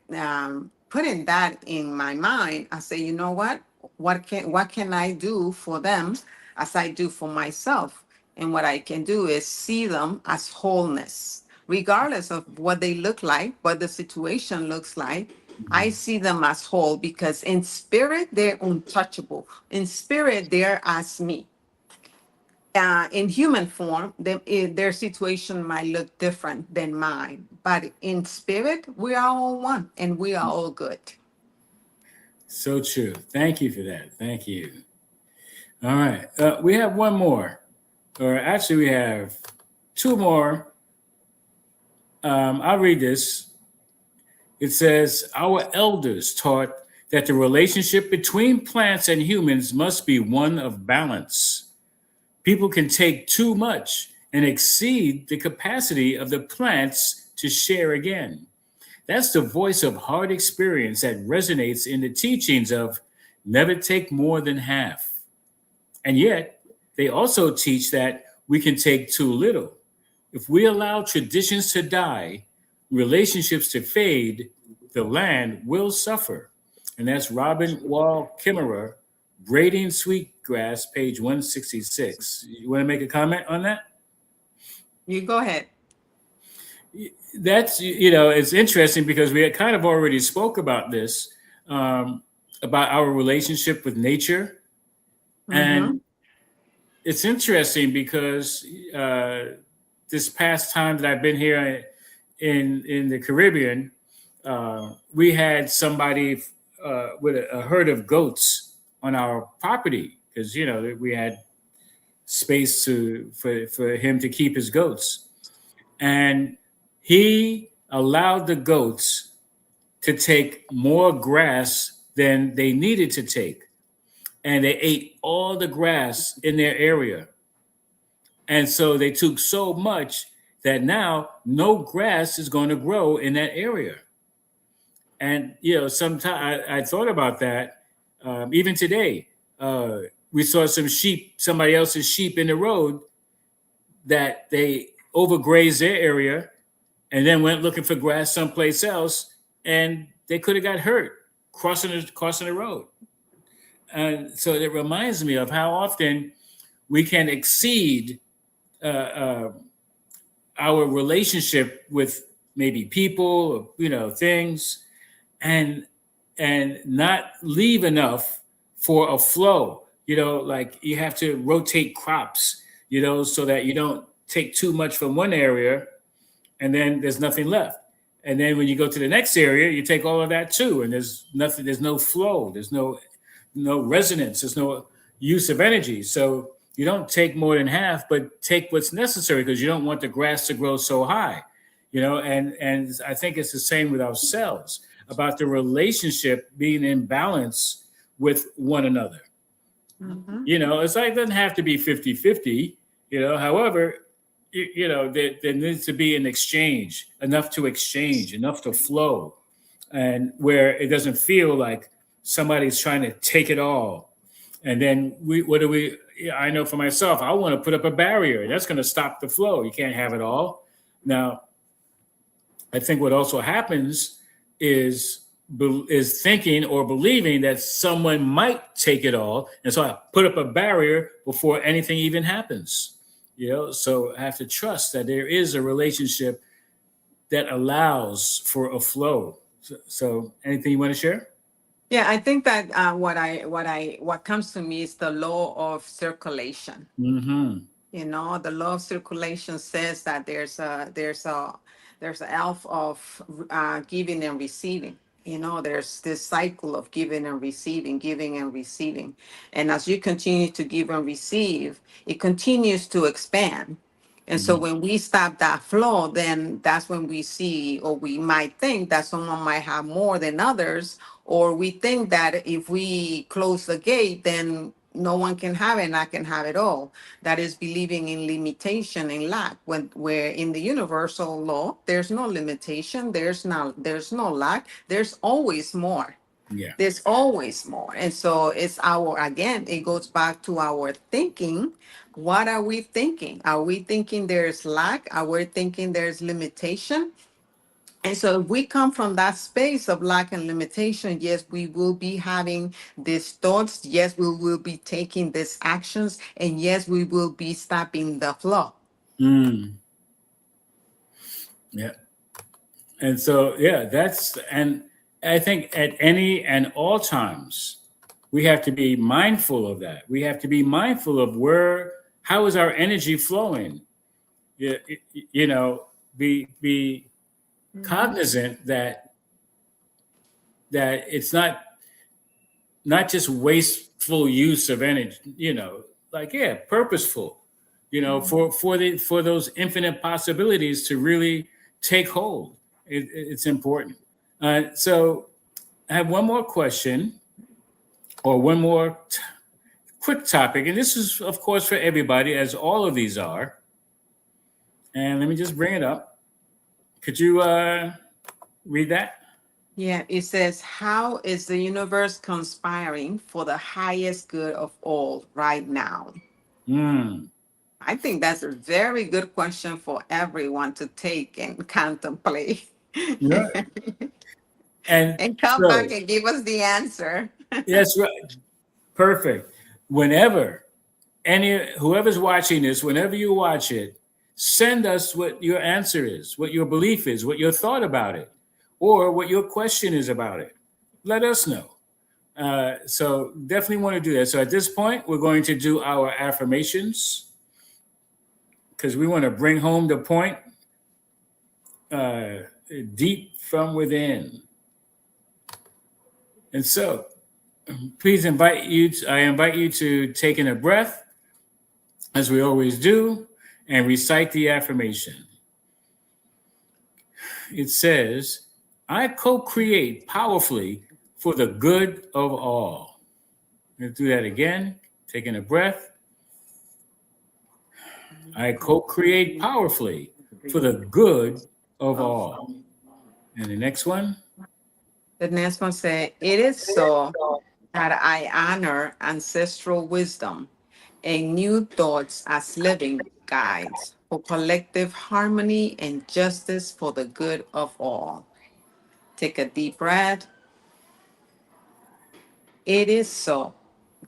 putting that in my mind, I say, you know what can I do for them as I do for myself? And what I can do is see them as wholeness, regardless of what they look like, what the situation looks like. I Mhm. see them as whole because in spirit, they're untouchable. In spirit, they're as me. In human form, their situation might look different than mine. But in spirit, we are all one and we are all good. So true. Thank you for that. Thank you. All right. We have one more, or actually, we have two more. I'll read this. It says, our elders taught that the relationship between plants and humans must be one of balance. People can take too much and exceed the capacity of the plants to share again. That's the voice of hard experience that resonates in the teachings of never take more than half. And yet, they also teach that we can take too little. If we allow traditions to die, relationships to fade, the land will suffer. And that's Robin Wall Kimmerer, Braiding Sweetgrass, page 166. You want to make a comment on that? You go ahead. That's, it's interesting because we had kind of already spoke about this, about our relationship with nature. Mm-hmm. And it's interesting because this past time that I've been here in the Caribbean, we had somebody with a herd of goats on our property because we had space for him to keep his goats, and he allowed the goats to take more grass than they needed to take, and they ate all the grass in their area. And so they took so much that now no grass is going to grow in that area. And sometimes I thought about that. Even today, we saw somebody else's sheep in the road that they overgrazed their area, and then went looking for grass someplace else, and they could have got hurt crossing the road. And so it reminds me of how often we can exceed our relationship with maybe people, things, and not leave enough for a flow. Like you have to rotate crops, so that you don't take too much from one area and then there's nothing left. And then when you go to the next area, you take all of that too, and there's nothing. There's no flow. There's no resonance. There's no use of energy. So you don't take more than half, but take what's necessary because you don't want the grass to grow so high. And I think it's the same with ourselves about the relationship being in balance with one another. Mhm. It's like it doesn't have to be 50-50. However, there needs to be an exchange, enough to flow, and where it doesn't feel like somebody's trying to take it all. And then I know for myself, I want to put up a barrier. That's going to stop the flow. You can't have it all. Now, I think what also happens is thinking or believing that someone might take it all. And so I put up a barrier before anything even happens. So I have to trust that there is a relationship that allows for a flow. So anything you want to share? Yeah, I think that what comes to me is the law of circulation. Mm-hmm. The law of circulation says that there's a elf of giving and receiving. There's this cycle of giving and receiving, giving and receiving. And as you continue to give and receive, it continues to expand. And so when we stop that flow, then that's when we see, or we might think that someone might have more than others, or we think that if we close the gate, then no one can have it and I can have it all. That is believing in limitation and lack. Where in the universal law, there's no limitation, there's no lack, there's always more. Yeah. There's always more. And so again, it goes back to our thinking. What are we thinking? Are we thinking there's lack? Are we thinking there's limitation? And so if we come from that space of lack and limitation, yes, we will be having these thoughts. Yes, we will be taking these actions. And yes, we will be stopping the flow. Mm. Yeah. And so, and I think at any and all times, we have to be mindful of that. We have to be mindful of how is our energy flowing? Be cognizant that it's not just wasteful use of energy, purposeful, for those infinite possibilities to really take hold. It's important. So I have one more question or one more quick topic, and this is, of course, for everybody, as all of these are. And let me just bring it up. Could you read that? Yeah, it says, how is the universe conspiring for the highest good of all right now? Mm. I think that's a very good question for everyone to take and contemplate. Yeah. And And come back and give us the answer. yes, right. Perfect. Whenever whoever's watching this, whenever you watch it, send us what your answer is, what your belief is, what your thought about it, or what your question is about it. Let us know. So definitely want to do that. So at this point, we're going to do our affirmations because we want to bring home the point deep from within. And so please I invite you to take in a breath, as we always do, and recite the affirmation. It says, I co-create powerfully for the good of all. Let's do that again. Taking a breath. I co-create powerfully for the good of all. And the next one. The next one says, it is so that I honor ancestral wisdom and new thoughts as living guides for collective harmony and justice for the good of all. Take a deep breath. It is so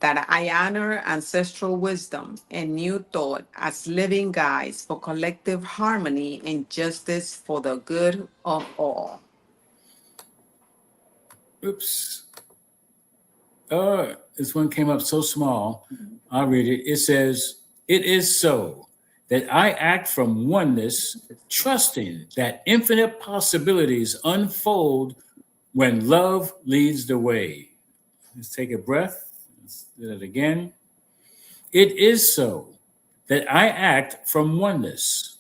that I honor ancestral wisdom and new thought as living guides for collective harmony and justice for the good of all. Oops. This one came up so small. I'll read it. It says, "It is so that I act from oneness, trusting that infinite possibilities unfold when love leads the way." Let's take a breath. Let's do that again. It is so that I act from oneness,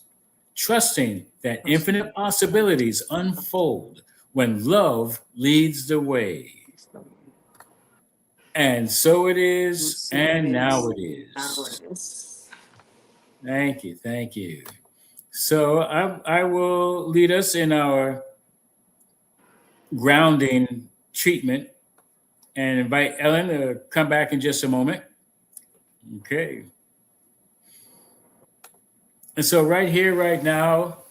trusting that infinite possibilities unfold when love leads the way. And so it is, So it and now is. it Now is. it is. Thank you, thank you. So I will lead us in our grounding treatment and invite Ellen to come back in just a moment. Okay. And so right here, right now,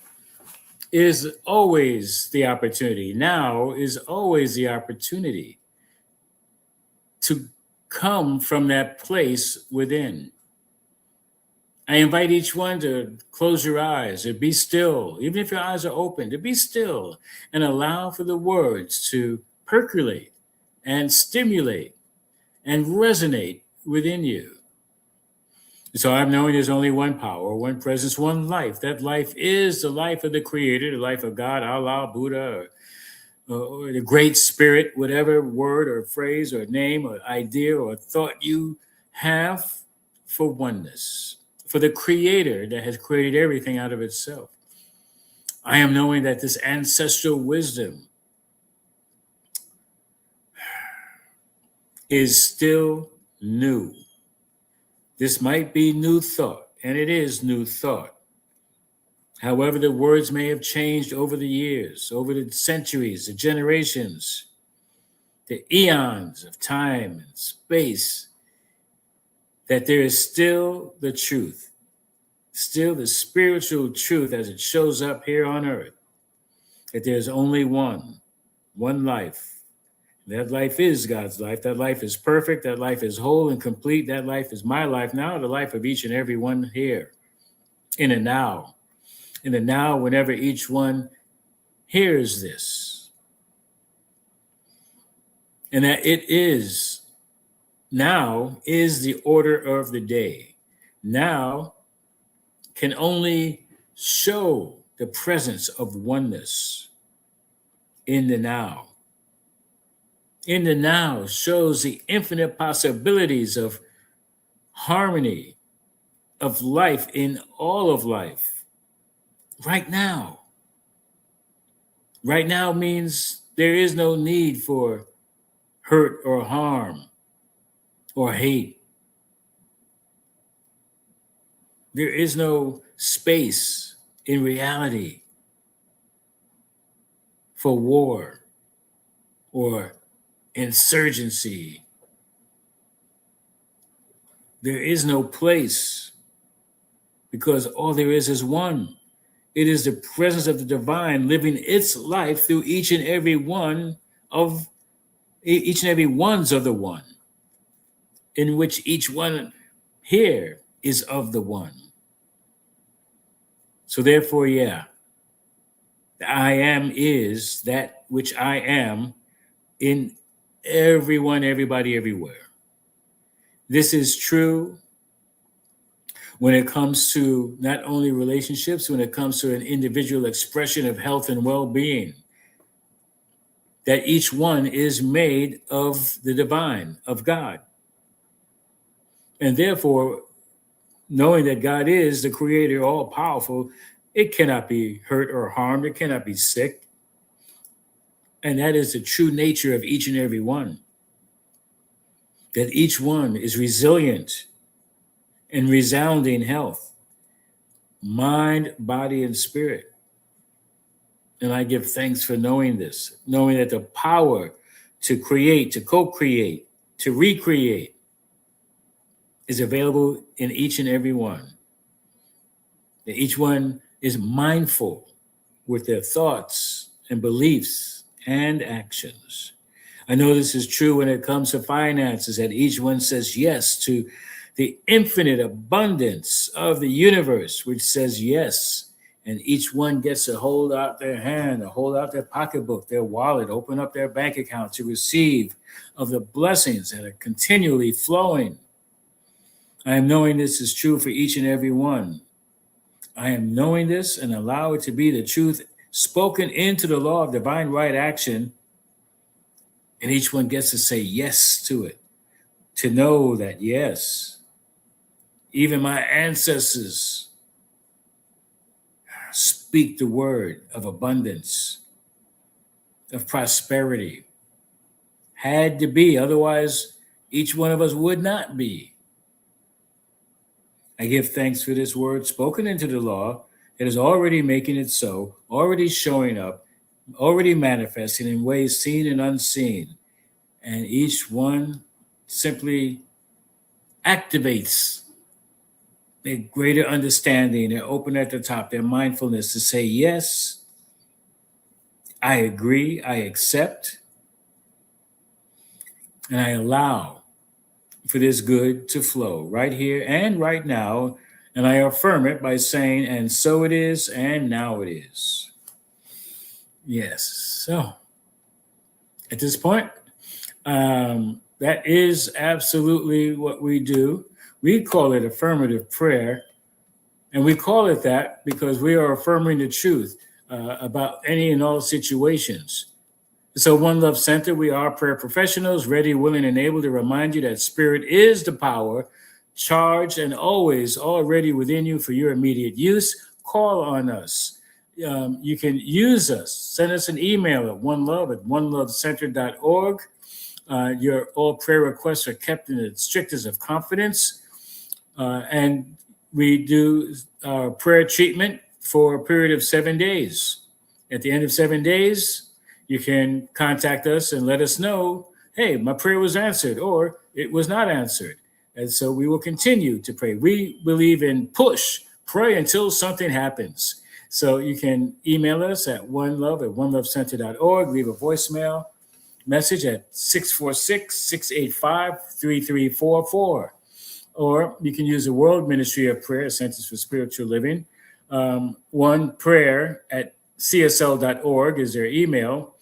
is always the opportunity. Now is always the opportunity to come from that place within. I invite each one to close your eyes or be still, even if your eyes are open, to be still and allow for the words to percolate and stimulate and resonate within you. So I'm knowing there's only one power, one presence, one life. That life is the life of the Creator, the life of God, Allah, Buddha, or the Great Spirit, whatever word or phrase or name or idea or thought you have for oneness, for the Creator that has created everything out of itself. I am knowing that this ancestral wisdom is still new. This might be new thought, and it is new thought. However, the words may have changed over the years, over the centuries, the generations, the eons of time and space, that there is still the truth, still the spiritual truth as it shows up here on earth, that there's only one life. That life is God's life. That life is perfect. That life is whole and complete. That life is my life now, the life of each and every one here in the now. In the now, whenever each one hears this. And that it is, now is the order of the day. Now can only show the presence of oneness in the now. In the now shows the infinite possibilities of harmony, of life in all of life. Right now. Right now means there is no need for hurt or harm or hate. There is no space in reality for war or insurgency. There is no place because all there is one. It is the presence of the divine living its life through each and every ones of the one, in which each one here is of the one. So therefore, the I am is that which I am in everyone, everybody, everywhere. This is true when it comes to not only relationships, when it comes to an individual expression of health and well-being, that each one is made of the divine, of God. And therefore, knowing that God is the creator, all powerful, it cannot be hurt or harmed. It cannot be sick. And that is the true nature of each and every one. That each one is resilient and resounding health, mind, body, and spirit. And I give thanks for knowing this, knowing that the power to create, to co-create, to recreate is available in each and every one. That each one is mindful with their thoughts and beliefs and actions. I know this is true when it comes to finances, that each one says yes to the infinite abundance of the universe, which says yes. And each one gets to hold out their hand, to hold out their pocketbook, their wallet, open up their bank account to receive of the blessings that are continually flowing. I am knowing this is true for each and every one. I am knowing this and allow it to be the truth spoken into the law of divine right action. And each one gets to say yes to it, to know that yes, even my ancestors speak the word of abundance, of prosperity. Had to be, otherwise each one of us would not be. I give thanks for this word spoken into the law. It is already making it so, already showing up, already manifesting in ways seen and unseen. And each one simply activates their greater understanding, their open at the top, their mindfulness to say, yes, I agree, I accept, and I allow for this good to flow right here and right now. And I affirm it by saying, and so it is, and now it is. Yes. So at this point, that is absolutely what we do. We call it affirmative prayer. And we call it that because we are affirming the truth about any and all situations. So One Love Center, we are prayer professionals, ready, willing, and able to remind you that spirit is the power, charged and always already within you for your immediate use. Call on us. You can use us. Send us an email at onelovecenter.org. Your all prayer requests are kept in the strictest of confidence. And we do prayer treatment for a period of 7 days. At the end of 7 days, you can contact us and let us know, hey, my prayer was answered or it was not answered. And so we will continue to pray. We believe in push, pray until something happens. So you can email us at onelovecenter.org, leave a voicemail message at 646-685-3344. Or you can use the World Ministry of Prayer, Centers for Spiritual Living. One prayer at csl.org is their email.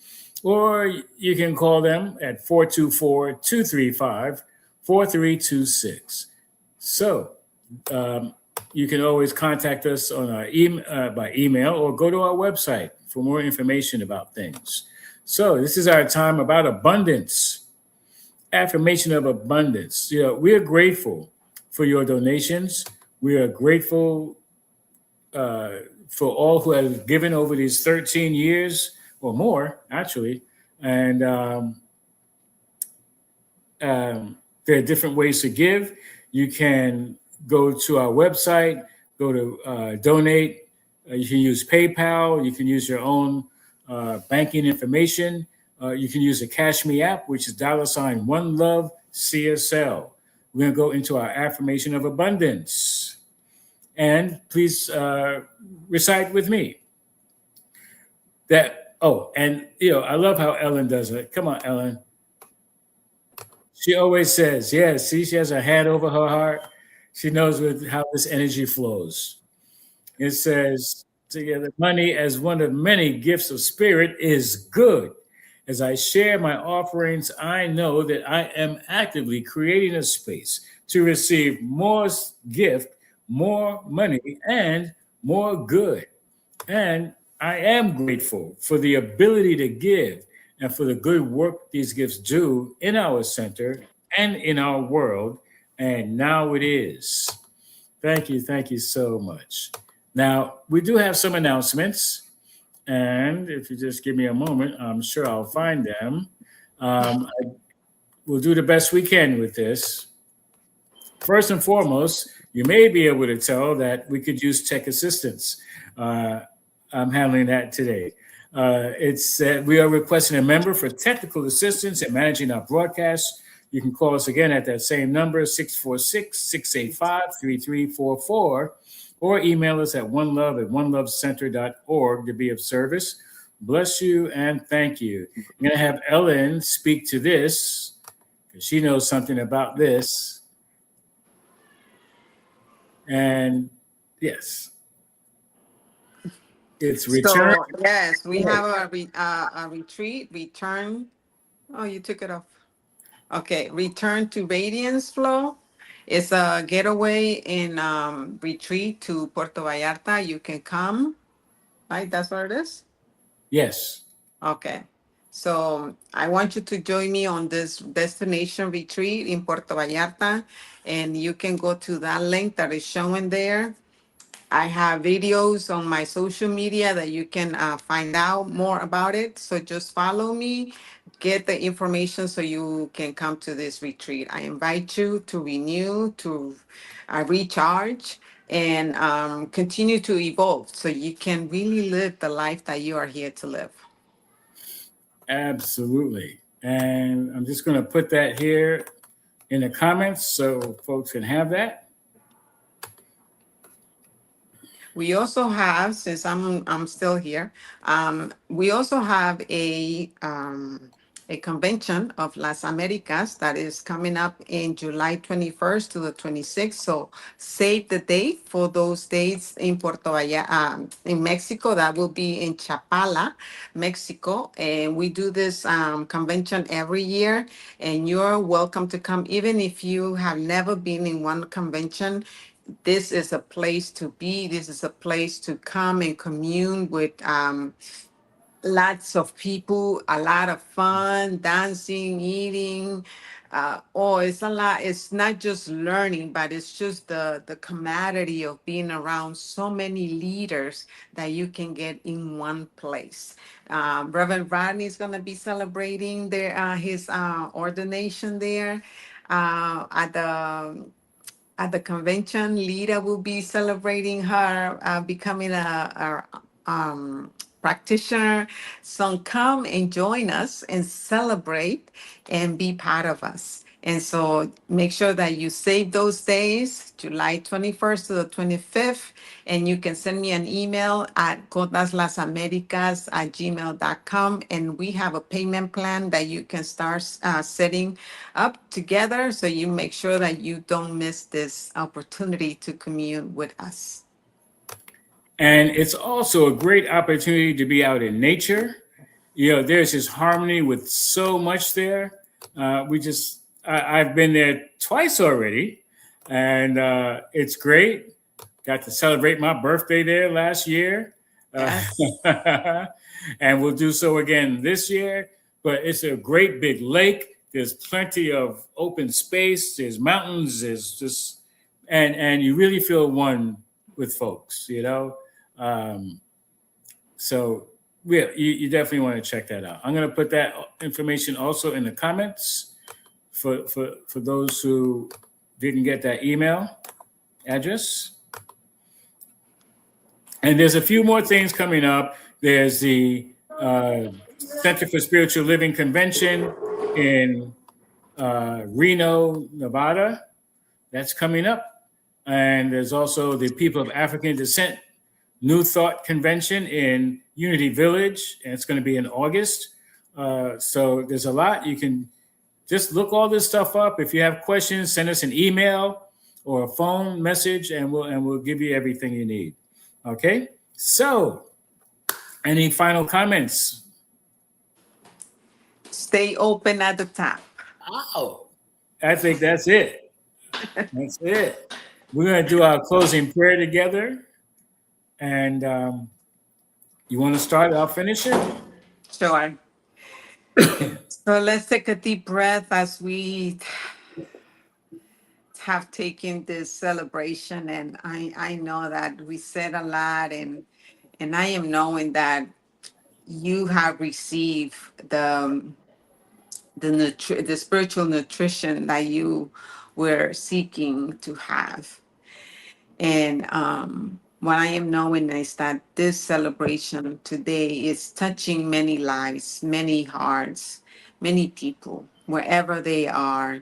Or you can call them at 424-235-4326. So you can always contact us on our by email or go to our website for more information about things. So this is our time about abundance, affirmation of abundance. You know, we are grateful for your donations. We are grateful for all who have given over these 13 years or more, actually. And there are different ways to give. You can go to our website, go to donate. You can use PayPal. You can use your own banking information. You can use the Cash Me app, which is $OneLoveCSL. We're going to go into our affirmation of abundance. And please recite with me that, and I love how Ellen does it. Come on, Ellen. She always says, yes, see, she has her hand over her heart. She knows how this energy flows. It says, together, money as one of many gifts of spirit is good. As I share my offerings, I know that I am actively creating a space to receive more gift, more money, and more good. And I am grateful for the ability to give and for the good work these gifts do in our center and in our world. And now it is. Thank you so much. Now, we do have some announcements. And if you just give me a moment, I'm sure I'll find them. We'll do the best we can with this. First and foremost, you may be able to tell that we could use tech assistance. I'm handling that today. It's we are requesting a member for technical assistance in managing our broadcast. You can call us again at that same number, 646-685-3344, or email us at onelovecenter.org to be of service. Bless you and thank you. I'm going to have Ellen speak to this because she knows something about this. And yes, it's return. So yes, we have a retreat, return. Oh, you took it off. Okay, return to radiance flow. It's a getaway in retreat to Puerto Vallarta. You can come, right? That's what it is. Yes. Okay. So I want you to join me on this destination retreat in Puerto Vallarta, and you can go to that link that is showing there. I have videos on my social media that you can find out more about it. So just follow me, get the information so you can come to this retreat. I invite you to renew, to recharge, and continue to evolve so you can really live the life that you are here to live. Absolutely. And I'm just going to put that here in the comments so folks can have that. We also have, since I'm still here, we also have a convention of Las Americas that is coming up in July 21st to the 26th. So save the date for those dates in Puerto Vallarta, in Mexico. That will be in Chapala, Mexico. And we do this convention every year. And you're welcome to come, even if you have never been in one convention. This is a place to be. This is a place to come and commune with lots of people, a lot of fun, dancing, eating. It's a lot. It's not just learning, but it's just the camaraderie of being around so many leaders that you can get in one place. Reverend Rodney is going to be celebrating his ordination there at the convention. Lita will be celebrating her becoming a practitioner. So come and join us and celebrate and be part of us. And so make sure that you save those days, July 21st to the 25th, and you can send me an email at codaslasamericas@gmail.com. And we have a payment plan that you can start setting up together so you make sure that you don't miss this opportunity to commune with us. And it's also a great opportunity to be out in nature. There's this harmony with so much there. I've been there twice already, and it's great. Got to celebrate my birthday there last year. Yes. And we'll do so again this year. But it's a great big lake. There's plenty of open space. There's mountains. There's just, and you really feel one with folks, So you definitely want to check that out. I'm going to put that information also in the comments for those who didn't get that email address. And there's a few more things coming up. There's the Center for Spiritual Living Convention in Reno, Nevada. That's coming up. And there's also the People of African Descent New Thought Convention in Unity Village, and it's going to be in August. So there's a lot. You can just look all this stuff up. If you have questions, send us an email or a phone message, and we'll give you everything you need. Okay. So, any final comments? Stay open at the top. Oh, I think that's it. That's it. We're going to do our closing prayer together. And you want to start? I'll finish it. Sure. So let's take a deep breath as we have taken this celebration. And I know that we said a lot, and I am knowing that you have received the spiritual nutrition that you were seeking to have. And what I am knowing is that this celebration today is touching many lives, many hearts, many people, wherever they are,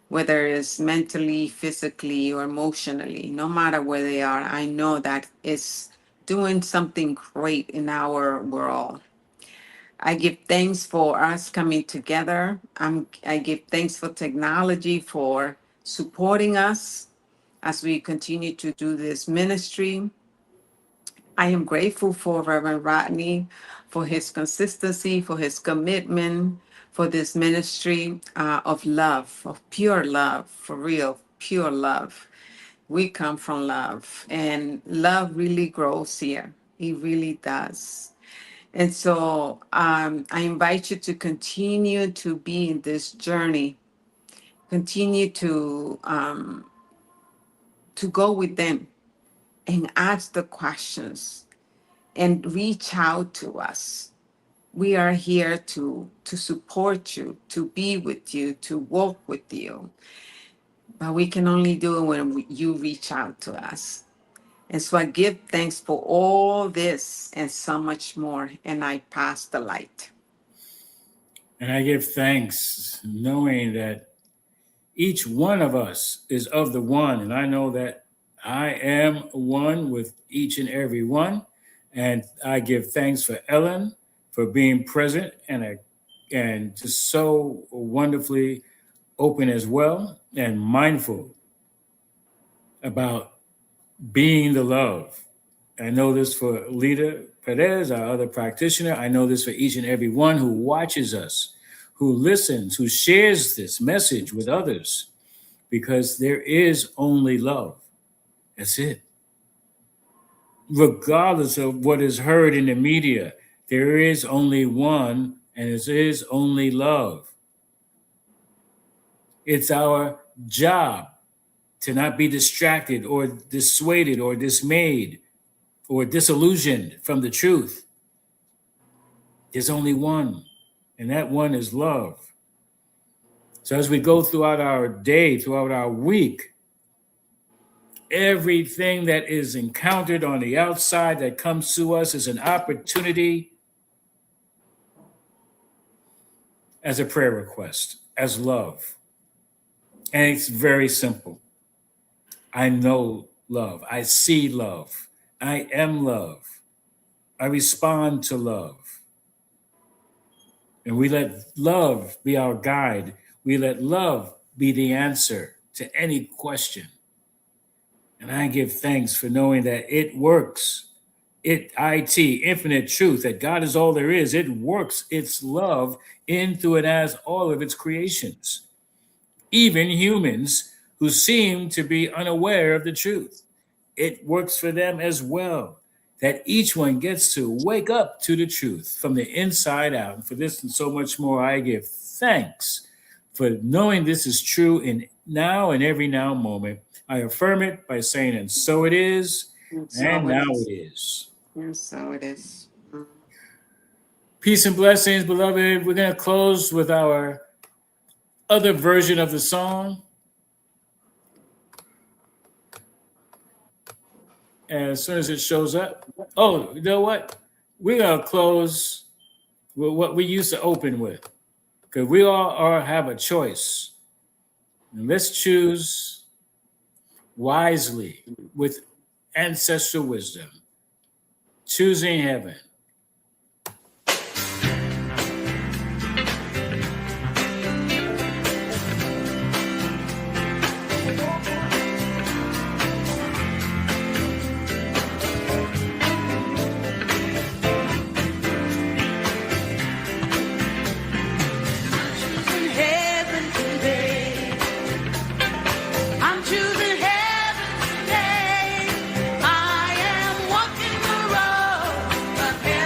whether it's mentally, physically, or emotionally, no matter where they are. I know that it's doing something great in our world. I give thanks for us coming together. I give thanks for technology for supporting us as we continue to do this ministry. I am grateful for Reverend Rodney, for his consistency, for his commitment, for this ministry of love, of pure love, for real, pure love. We come from love, and love really grows here. It really does. And so I invite you to continue to be in this journey, continue to go with them and ask the questions and reach out to us. We are here to support you, to be with you, to walk with you. But we can only do it when you reach out to us. And so I give thanks for all this and so much more. And I pass the light. And I give thanks knowing that each one of us is of the one. And I know that I am one with each and every one. And I give thanks for Ellen for being present and just so wonderfully open as well and mindful about being the love. I know this for Lita Perez, our other practitioner. I know this for each and every one who watches us, who listens, who shares this message with others, because there is only love. That's it. Regardless of what is heard in the media, there is only one, and it is only love. It's our job to not be distracted or dissuaded or dismayed or disillusioned from the truth. There's only one, and that one is love. So as we go throughout our day, throughout our week, everything that is encountered on the outside that comes to us is an opportunity as a prayer request, as love. And it's very simple. I know love. I see love. I am love. I respond to love. And we let love be our guide. We let love be the answer to any question. And I give thanks for knowing that it works. Infinite truth, that God is all there is. It works its love in, through, and as all of its creations. Even humans who seem to be unaware of the truth. It works for them as well. That each one gets to wake up to the truth from the inside out. And for this and so much more, I give thanks for knowing this is true in now and every now moment. I affirm it by saying, and so it is, and now it is. And so it is. Peace and blessings, beloved. We're going to close with our other version of the song. And as soon as it shows up, oh, you know what? We're going to close with what we used to open with, because we all have a choice. And let's choose wisely with ancestral wisdom, choosing heaven. I am walking the road.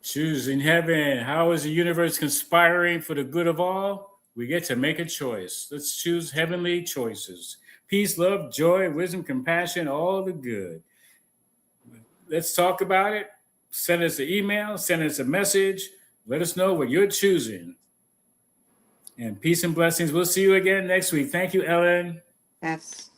Choosing heaven. How is the universe conspiring for the good of all? We get to make a choice. Let's choose heavenly choices. Peace, love, joy, wisdom, compassion, all the good. Let's talk about it. Send us an email, send us a message. Let us know what you're choosing. And peace and blessings. We'll see you again next week. Thank you, Ellen. Yes.